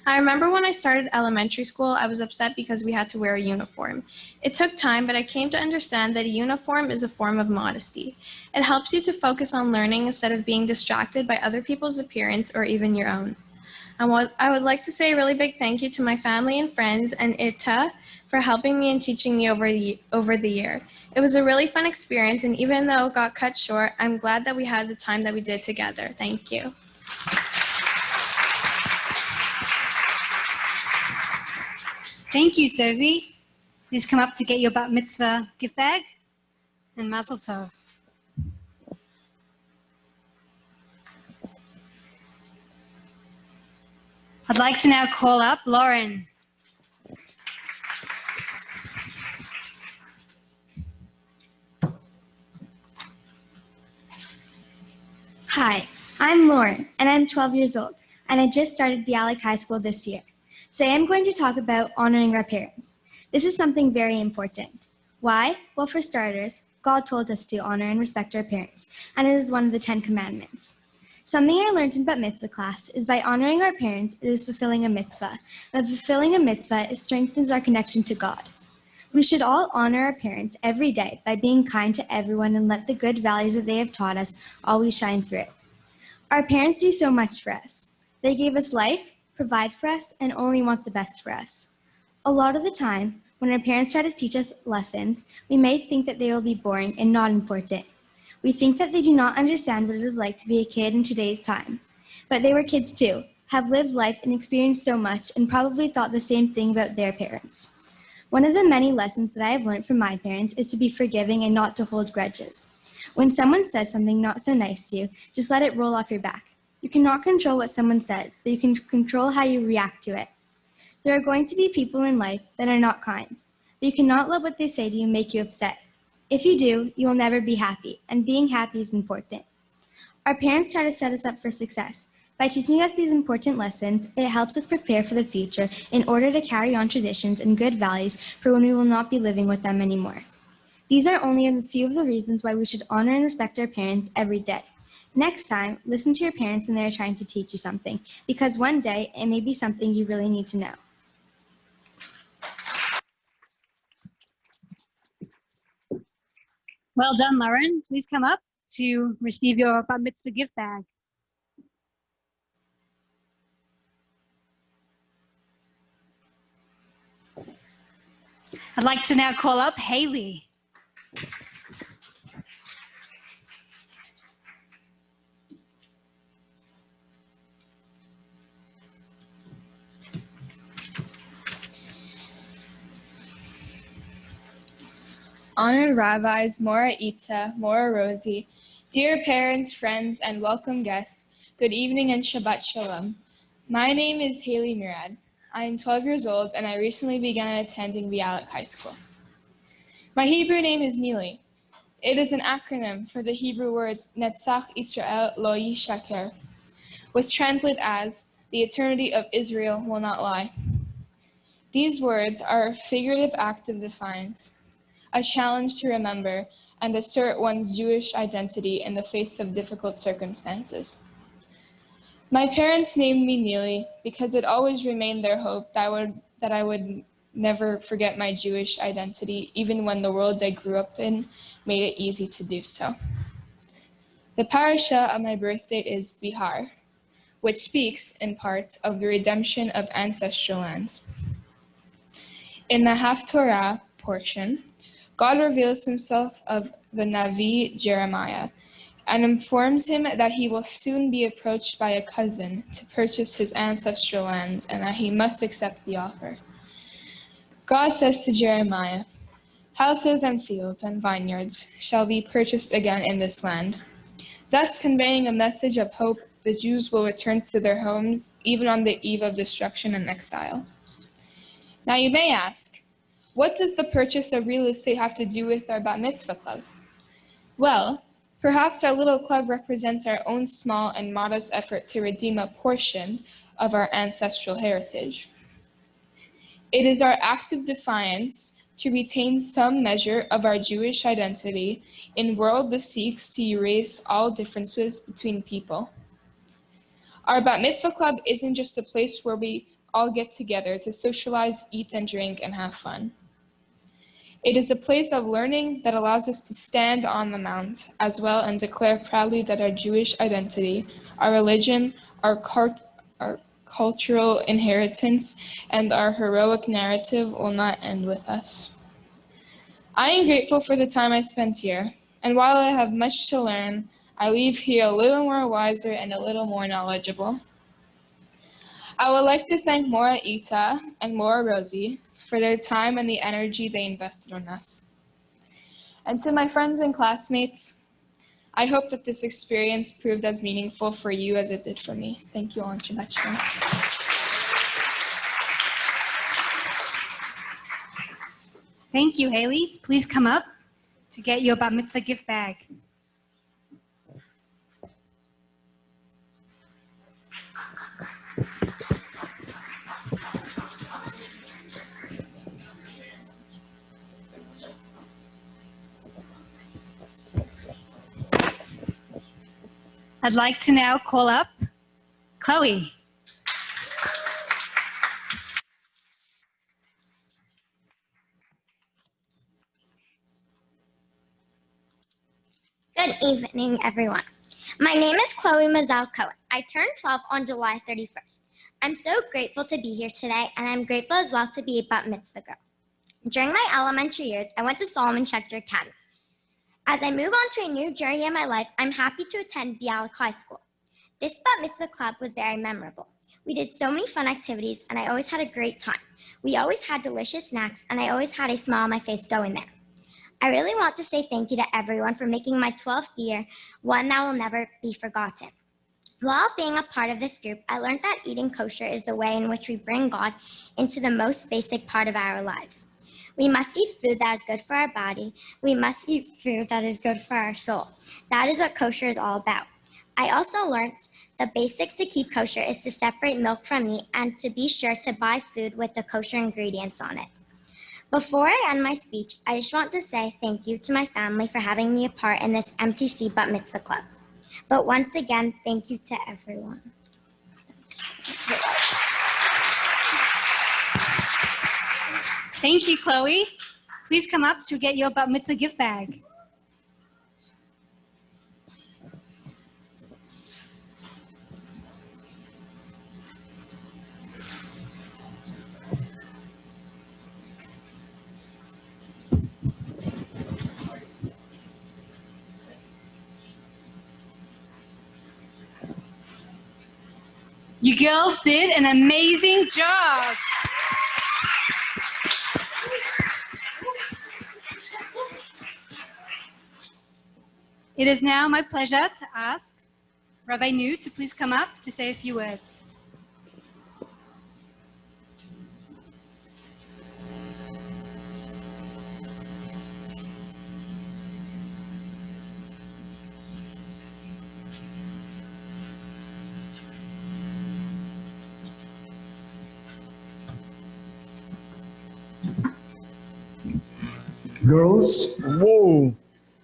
Speaker 7: I remember when I started elementary school, I was upset because we had to wear a uniform. It took time, but I came to understand that a uniform is a form of modesty. It helps you to focus on learning instead of being distracted by other people's appearance or even your own. And I would like to say a really big thank you to my family and friends and ITA for helping me and teaching me over the year. It was a really fun experience, and even though it got cut short, I'm glad that we had the time that we did together. Thank you.
Speaker 1: Thank you, Sophie. Please come up to get your bat mitzvah gift bag and mazel tov. I'd like to now call up Lauren.
Speaker 10: Hi, I'm Lauren, and I'm 12 years old, and I just started Bialik High School this year. Today I'm going to talk about honoring our parents. This is something very important. Why? Well, for starters, God told us to honor and respect our parents, and it is one of the 10 Commandments. Something I learned in Bat Mitzvah class is by honoring our parents, it is fulfilling a mitzvah. And fulfilling a mitzvah, it strengthens our connection to God. We should all honor our parents every day by being kind to everyone and let the good values that they have taught us always shine through. Our parents do so much for us. They gave us life, provide for us, and only want the best for us. A lot of the time, when our parents try to teach us lessons, we may think that they will be boring and not important. We think that they do not understand what it is like to be a kid in today's time. But they were kids too, have lived life and experienced so much, and probably thought the same thing about their parents. One of the many lessons that I have learned from my parents is to be forgiving and not to hold grudges. When someone says something not so nice to you, just let it roll off your back. You cannot control what someone says, but you can control how you react to it. There are going to be people in life that are not kind, but you cannot let what they say to you make you upset. If you do, you will never be happy, and being happy is important. Our parents try to set us up for success. By teaching us these important lessons, it helps us prepare for the future in order to carry on traditions and good values for when we will not be living with them anymore. These are only a few of the reasons why we should honor and respect our parents every day. Next time, listen to your parents when they are trying to teach you something, because one day it may be something you really need to know.
Speaker 1: Well done, Lauren. Please come up to receive your bat mitzvah gift bag. I'd like to now call up Haley.
Speaker 14: Honored rabbis, Mora Itza, Mora Rosie, dear parents, friends, and welcome guests, good evening and Shabbat Shalom. My name is Haley Murad. I am 12 years old and I recently began attending Bialik High School. My Hebrew name is Neely. It is an acronym for the Hebrew words Netzach Israel Lo Yishaker, which translate as the eternity of Israel will not lie. These words are a figurative act of defiance, a challenge to remember and assert one's Jewish identity in the face of difficult circumstances. My parents named me Neely because it always remained their hope that I would never forget my Jewish identity, even when the world I grew up in made it easy to do so. The parasha of my birth date is Bihar, which speaks, in part, of the redemption of ancestral lands. In the Haftorah portion, God reveals himself of the Navi Jeremiah and informs him that he will soon be approached by a cousin to purchase his ancestral lands and that he must accept the offer. God says to Jeremiah, "Houses and fields and vineyards shall be purchased again in this land," thus conveying a message of hope the Jews will return to their homes even on the eve of destruction and exile. Now you may ask, what does the purchase of real estate have to do with our Bat Mitzvah Club? Well, perhaps our little club represents our own small and modest effort to redeem a portion of our ancestral heritage. It is our act of defiance to retain some measure of our Jewish identity in a world that seeks to erase all differences between people. Our Bat Mitzvah Club isn't just a place where we all get together to socialize, eat and drink, and have fun. It is a place of learning that allows us to stand on the mount as well and declare proudly that our Jewish identity, our religion, our cultural inheritance, and our heroic narrative will not end with us. I am grateful for the time I spent here, and while I have much to learn, I leave here a little more wiser and a little more knowledgeable. I would like to thank Mora Ita and Mora Rosie for their time and the energy they invested in us. And to my friends and classmates, I hope that this experience proved as meaningful for you as it did for me. Thank you all, and Shabbat Shalom.
Speaker 1: Thank you, Haley. Please come up to get your Bat Mitzvah gift bag. I'd like to now call up Chloe.
Speaker 15: Good evening, everyone. My name is Chloe Mazal Cohen. I turned 12 on July 31st. I'm so grateful to be here today, and I'm grateful as well to be a Bat Mitzvah girl. During my elementary years, I went to Solomon Schechter Academy. As I move on to a new journey in my life, I'm happy to attend Bialik High School. This Bat Mitzvah club was very memorable. We did so many fun activities, and I always had a great time. We always had delicious snacks, and I always had a smile on my face going there. I really want to say thank you to everyone for making my 12th year one that will never be forgotten. While being a part of this group, I learned that eating kosher is the way in which we bring God into the most basic part of our lives. We must eat food that is good for our body. We must eat food that is good for our soul. That is what kosher is all about. I also learned the basics to keep kosher is to separate milk from meat and to be sure to buy food with the kosher ingredients on it. Before I end my speech, I just want to say thank you to my family for having me a part in this MTC Bat Mitzvah Club. But once again, thank you to everyone.
Speaker 1: Thank you, Chloe. Please come up to get your Bat Mitzvah gift bag. You girls did an amazing job. It is now my pleasure to ask Rabbi Nu to please come up to say a few words.
Speaker 16: Girls, whoa,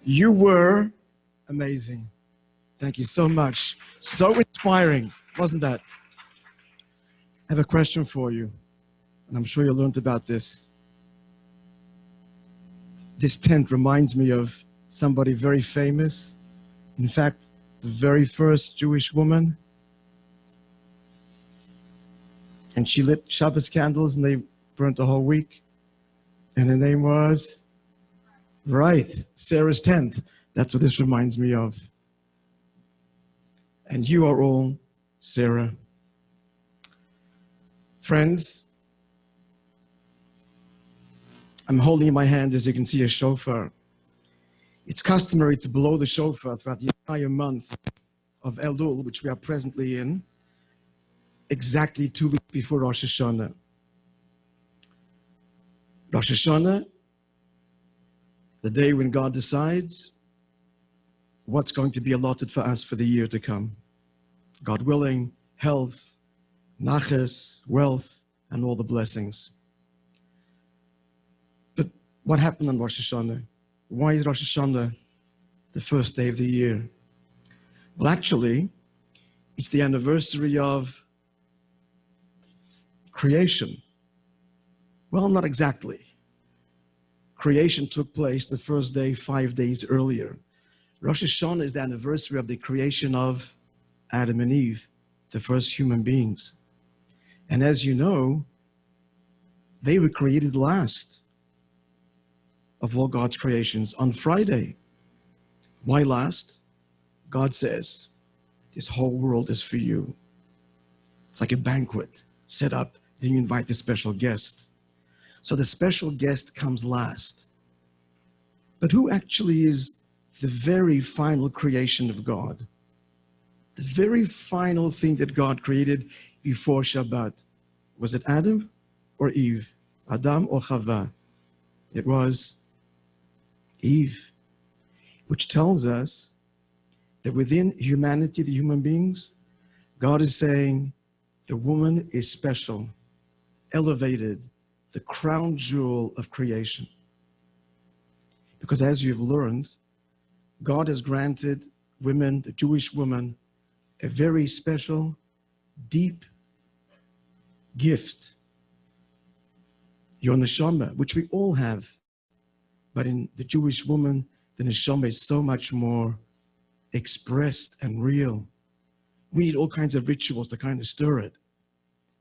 Speaker 16: you were amazing. Thank you so much. So inspiring, wasn't that? I have a question for you, and I'm sure you learned about this. This tent reminds me of somebody very famous. In fact, the very first Jewish woman. And she lit Shabbos candles, and they burnt a whole week. And her name was? Right, Sarah's tent. That's what this reminds me of. And you are all Sarah. Friends, I'm holding in my hand, as you can see, a shofar. It's customary to blow the shofar throughout the entire month of Elul, which we are presently in, exactly 2 weeks before Rosh Hashanah. Rosh Hashanah, the day when God decides what's going to be allotted for us for the year to come. God willing, health, nachas, wealth, and all the blessings. But what happened on Rosh Hashanah? Why is Rosh Hashanah the first day of the year? Well, actually, it's the anniversary of creation. Well, not exactly. Creation took place the first day, 5 days earlier. Rosh Hashanah is the anniversary of the creation of Adam and Eve, the first human beings. And as you know, they were created last of all God's creations on Friday. Why last? God says, this whole world is for you. It's like a banquet set up, then you invite the special guest. So the special guest comes last. But who actually is the very final creation of God? The very final thing that God created before Shabbat. Was it Adam or Eve? Adam or Chava? It was Eve, which tells us that within humanity, the human beings, God is saying the woman is special, elevated, the crown jewel of creation. Because as you've learned, God has granted women, the Jewish woman, a very special, deep gift. Your neshama, which we all have. But in the Jewish woman, the neshama is so much more expressed and real. We need all kinds of rituals to kind of stir it.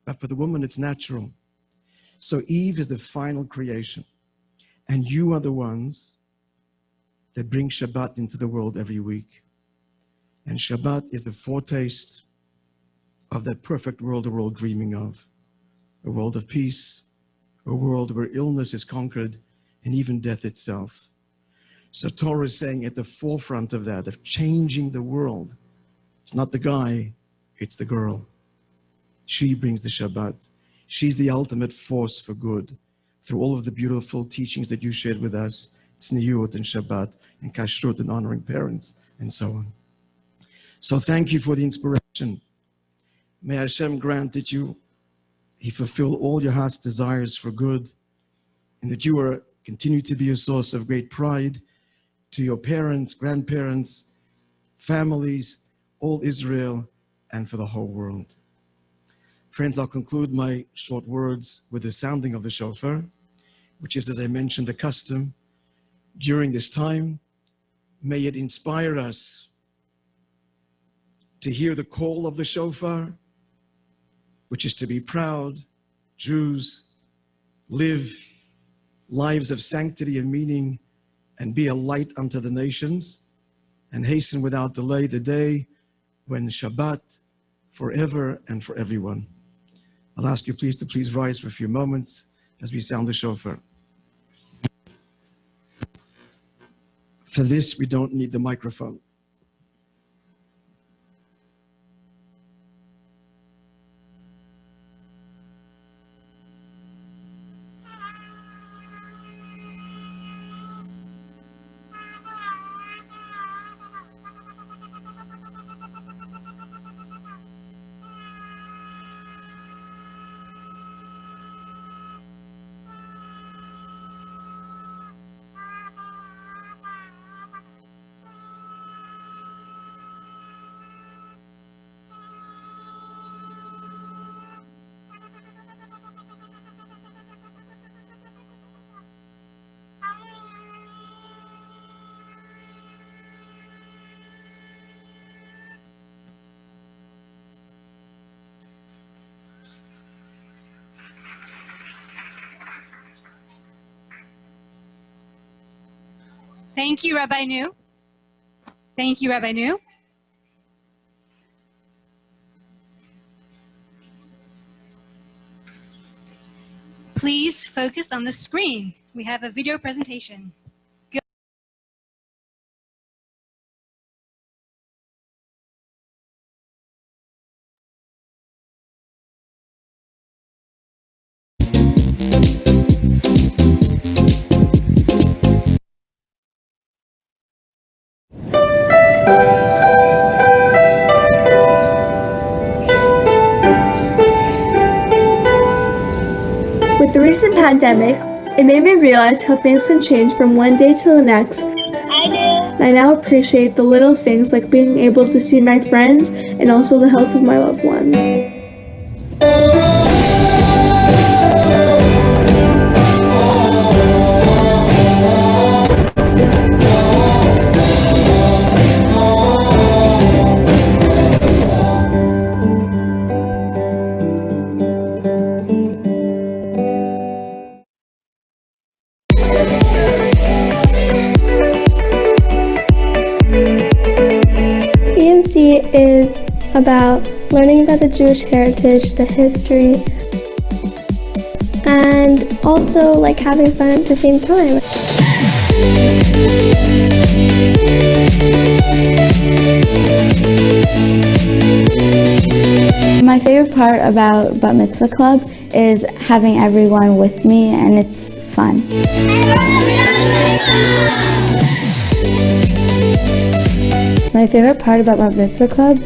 Speaker 16: But for the woman, it's natural. So Eve is the final creation. And you are the ones that bring Shabbat into the world every week. And Shabbat is the foretaste of that perfect world we're all dreaming of. A world of peace, a world where illness is conquered, and even death itself. So Torah is saying at the forefront of that, of changing the world, it's not the guy, it's the girl. She brings the Shabbat. She's the ultimate force for good. Through all of the beautiful teachings that you shared with us, tzniut and Shabbat, and kashrut and honoring parents, and so on. So thank you for the inspiration. May Hashem grant that He fulfill all your heart's desires for good, and that you continue to be a source of great pride to your parents, grandparents, families, all Israel, and for the whole world. Friends, I'll conclude my short words with the sounding of the shofar, which is, as I mentioned, a custom during this time. May it inspire us to hear the call of the shofar, which is to be proud Jews, live lives of sanctity and meaning, and be a light unto the nations, and hasten without delay the day when Shabbat forever and for everyone. I'll ask you to please rise for a few moments as we sound the shofar. For this, we don't need the microphone.
Speaker 1: Thank you, Rabbi Nu. Thank you, Rabbi Nu. Please focus on the screen. We have a video presentation.
Speaker 17: With the recent pandemic, it made me realize how things can change from one day to the next. And I now appreciate the little things like being able to see my friends and also the health of my loved ones. EMC is about learning about the Jewish heritage, the history,
Speaker 4: and also like having fun at the same time.
Speaker 12: My favorite part about Bat Mitzvah Club is having everyone with me, and it's fun.
Speaker 17: My favorite part about Bat Mitzvah Club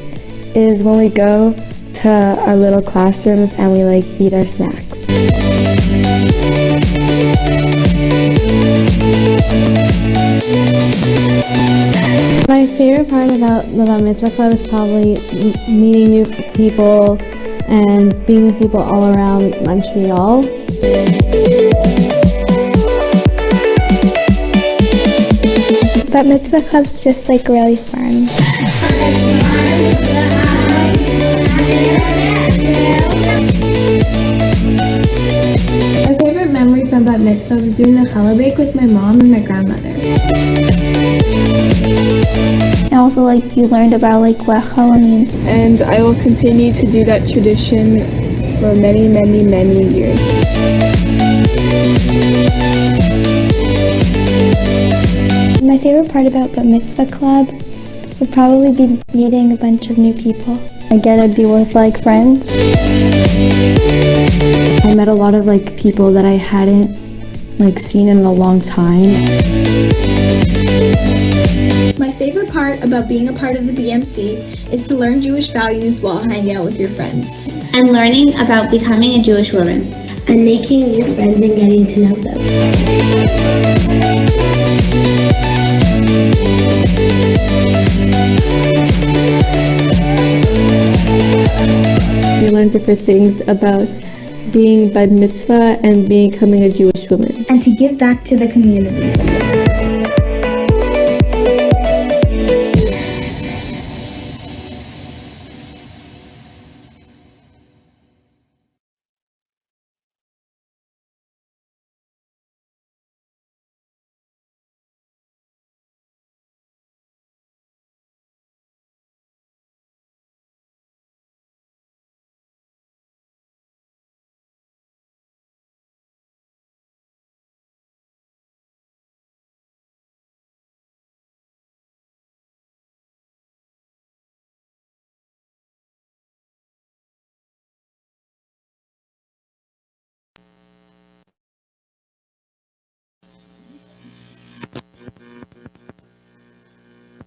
Speaker 17: is when we go to our little classrooms and we like eat our snacks. My favorite part about the Bat Mitzvah Club is probably meeting new people and being with people all around Montreal.
Speaker 4: Bat Mitzvah Club's just like really fun.
Speaker 17: My favorite memory from Bat Mitzvah was doing the challah bake with my mom and my grandmother.
Speaker 4: And also like you learned about like what challah means.
Speaker 14: And I will continue to do that tradition for many, many, many years.
Speaker 4: My favorite part about Bat Mitzvah Club would probably be meeting a bunch of new people. I get to be with like friends.
Speaker 17: I met a lot of like people that I hadn't like seen in a long time.
Speaker 18: My favorite part about being a part of the BMC is to learn Jewish values while hanging out with your friends.
Speaker 9: And learning about becoming a Jewish woman. And making new friends and getting to know them.
Speaker 17: We learn different things about being Bat Mitzvah and becoming a Jewish woman.
Speaker 18: And to give back to the community.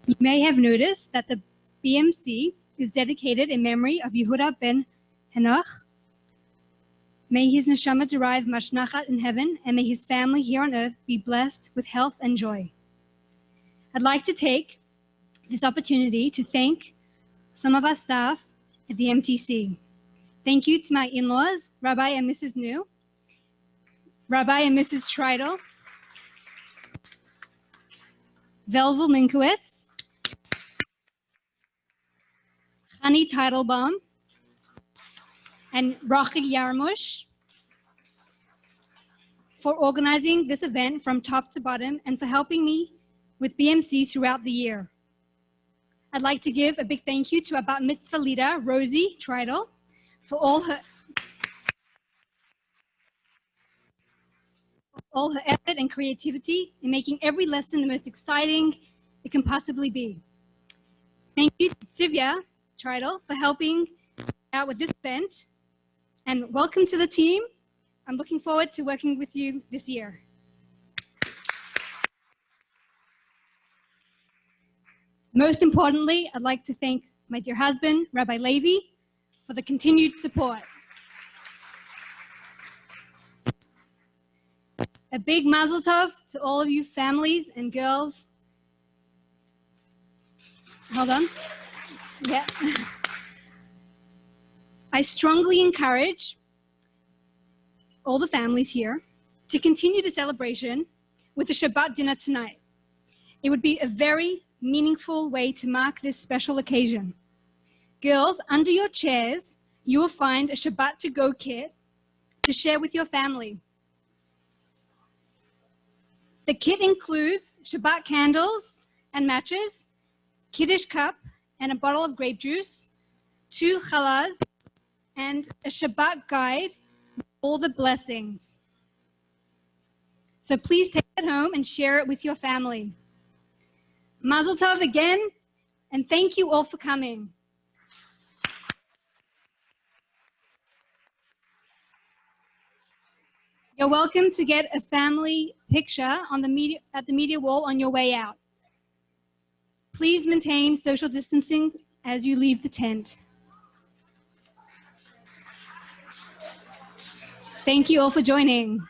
Speaker 1: You may have noticed that the BMC is dedicated in memory of Yehuda ben Henoch. May his neshama derive much nachat in heaven, and may his family here on earth be blessed with health and joy. I'd like to take this opportunity to thank some of our staff at the MTC. Thank you to my in-laws, Rabbi and Mrs. New, Rabbi and Mrs. Treidel, Velvel Minkowitz, Hani Teitelbaum, and Rachel Yarmush for organizing this event from top to bottom and for helping me with BMC throughout the year. I'd like to give a big thank you to our Bat Mitzvah leader, Rosie Treidel, for all her effort and creativity in making every lesson the most exciting it can possibly be. Thank you to Sivya Treidel for helping out with this event, and welcome to the team. I'm looking forward to working with you this year. Most importantly, I'd like to thank my dear husband, Rabbi Levy, for the continued support. A big mazel tov to all of you families and girls. Hold on. Yeah. I strongly encourage all the families here to continue the celebration with the Shabbat dinner tonight. It would be a very meaningful way to mark this special occasion. Girls, under your chairs, you will find a Shabbat to-go kit to share with your family. The kit includes Shabbat candles and matches, Kiddush cup and a bottle of grape juice, 2 challahs, and a Shabbat guide all the blessings. So please take it home and share it with your family. Mazel tov again, and thank you all for coming. You're welcome to get a family picture on the at the media wall on your way out. Please maintain social distancing as you leave the tent. Thank you all for joining.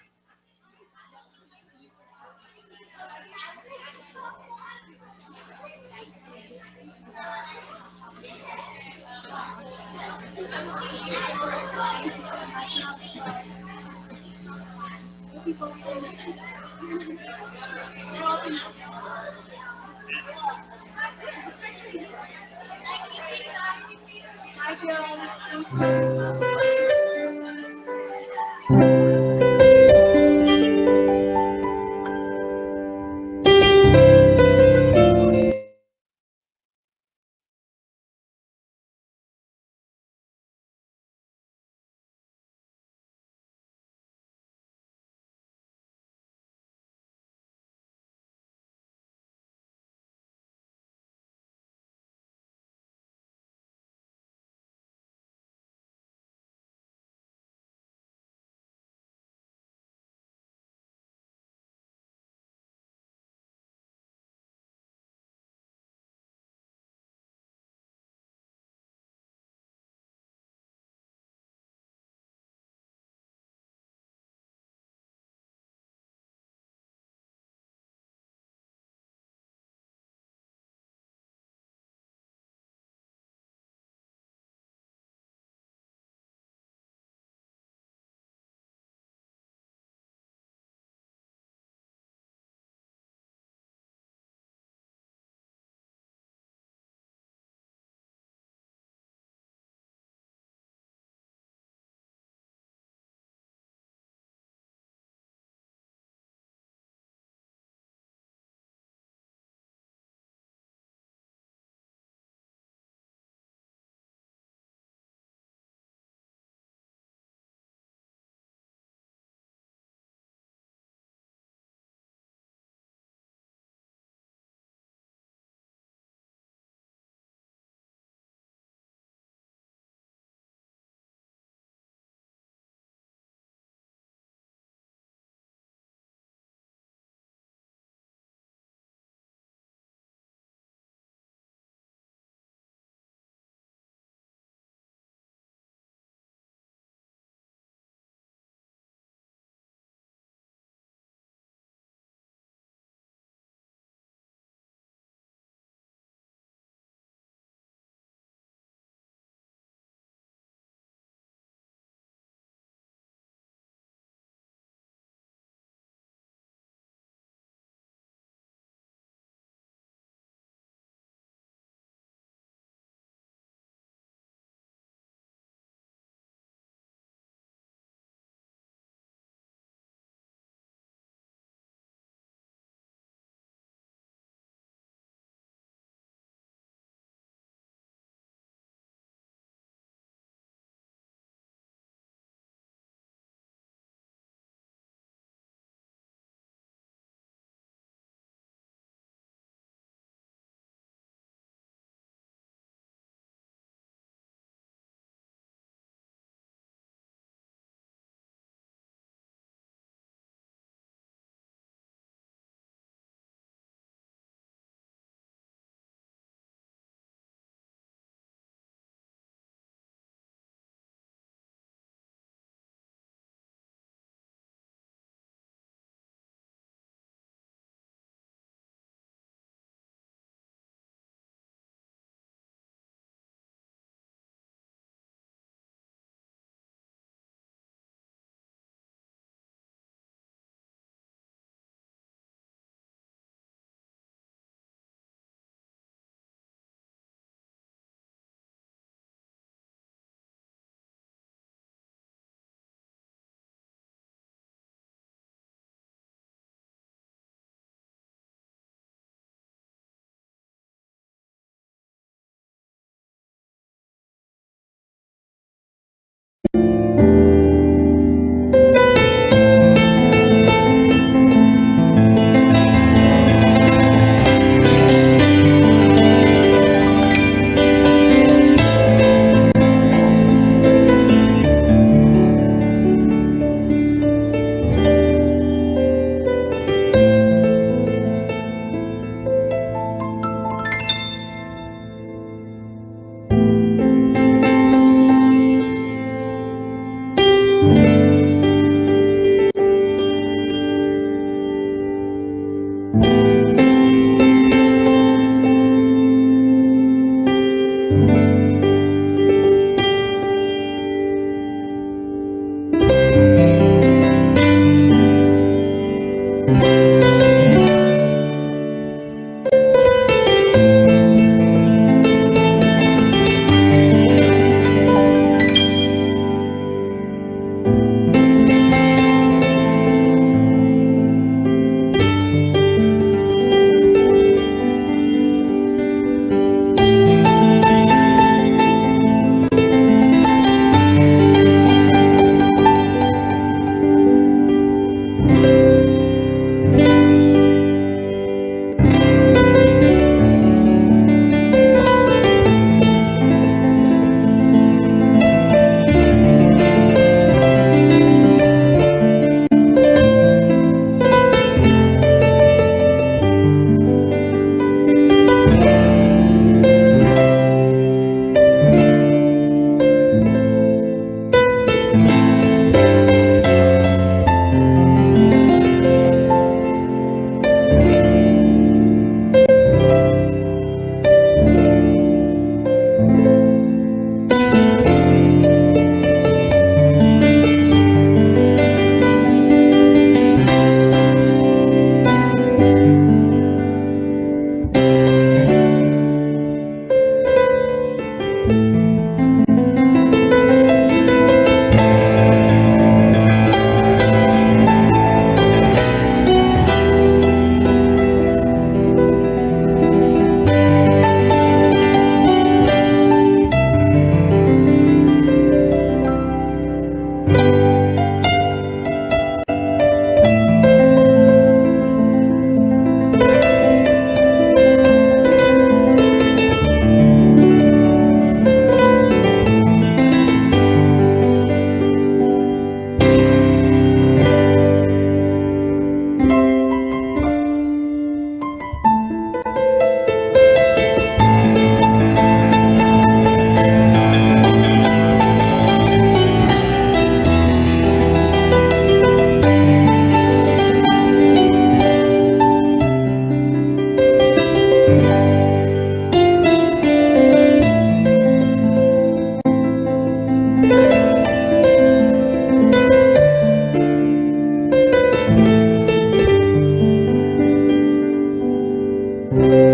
Speaker 17: you.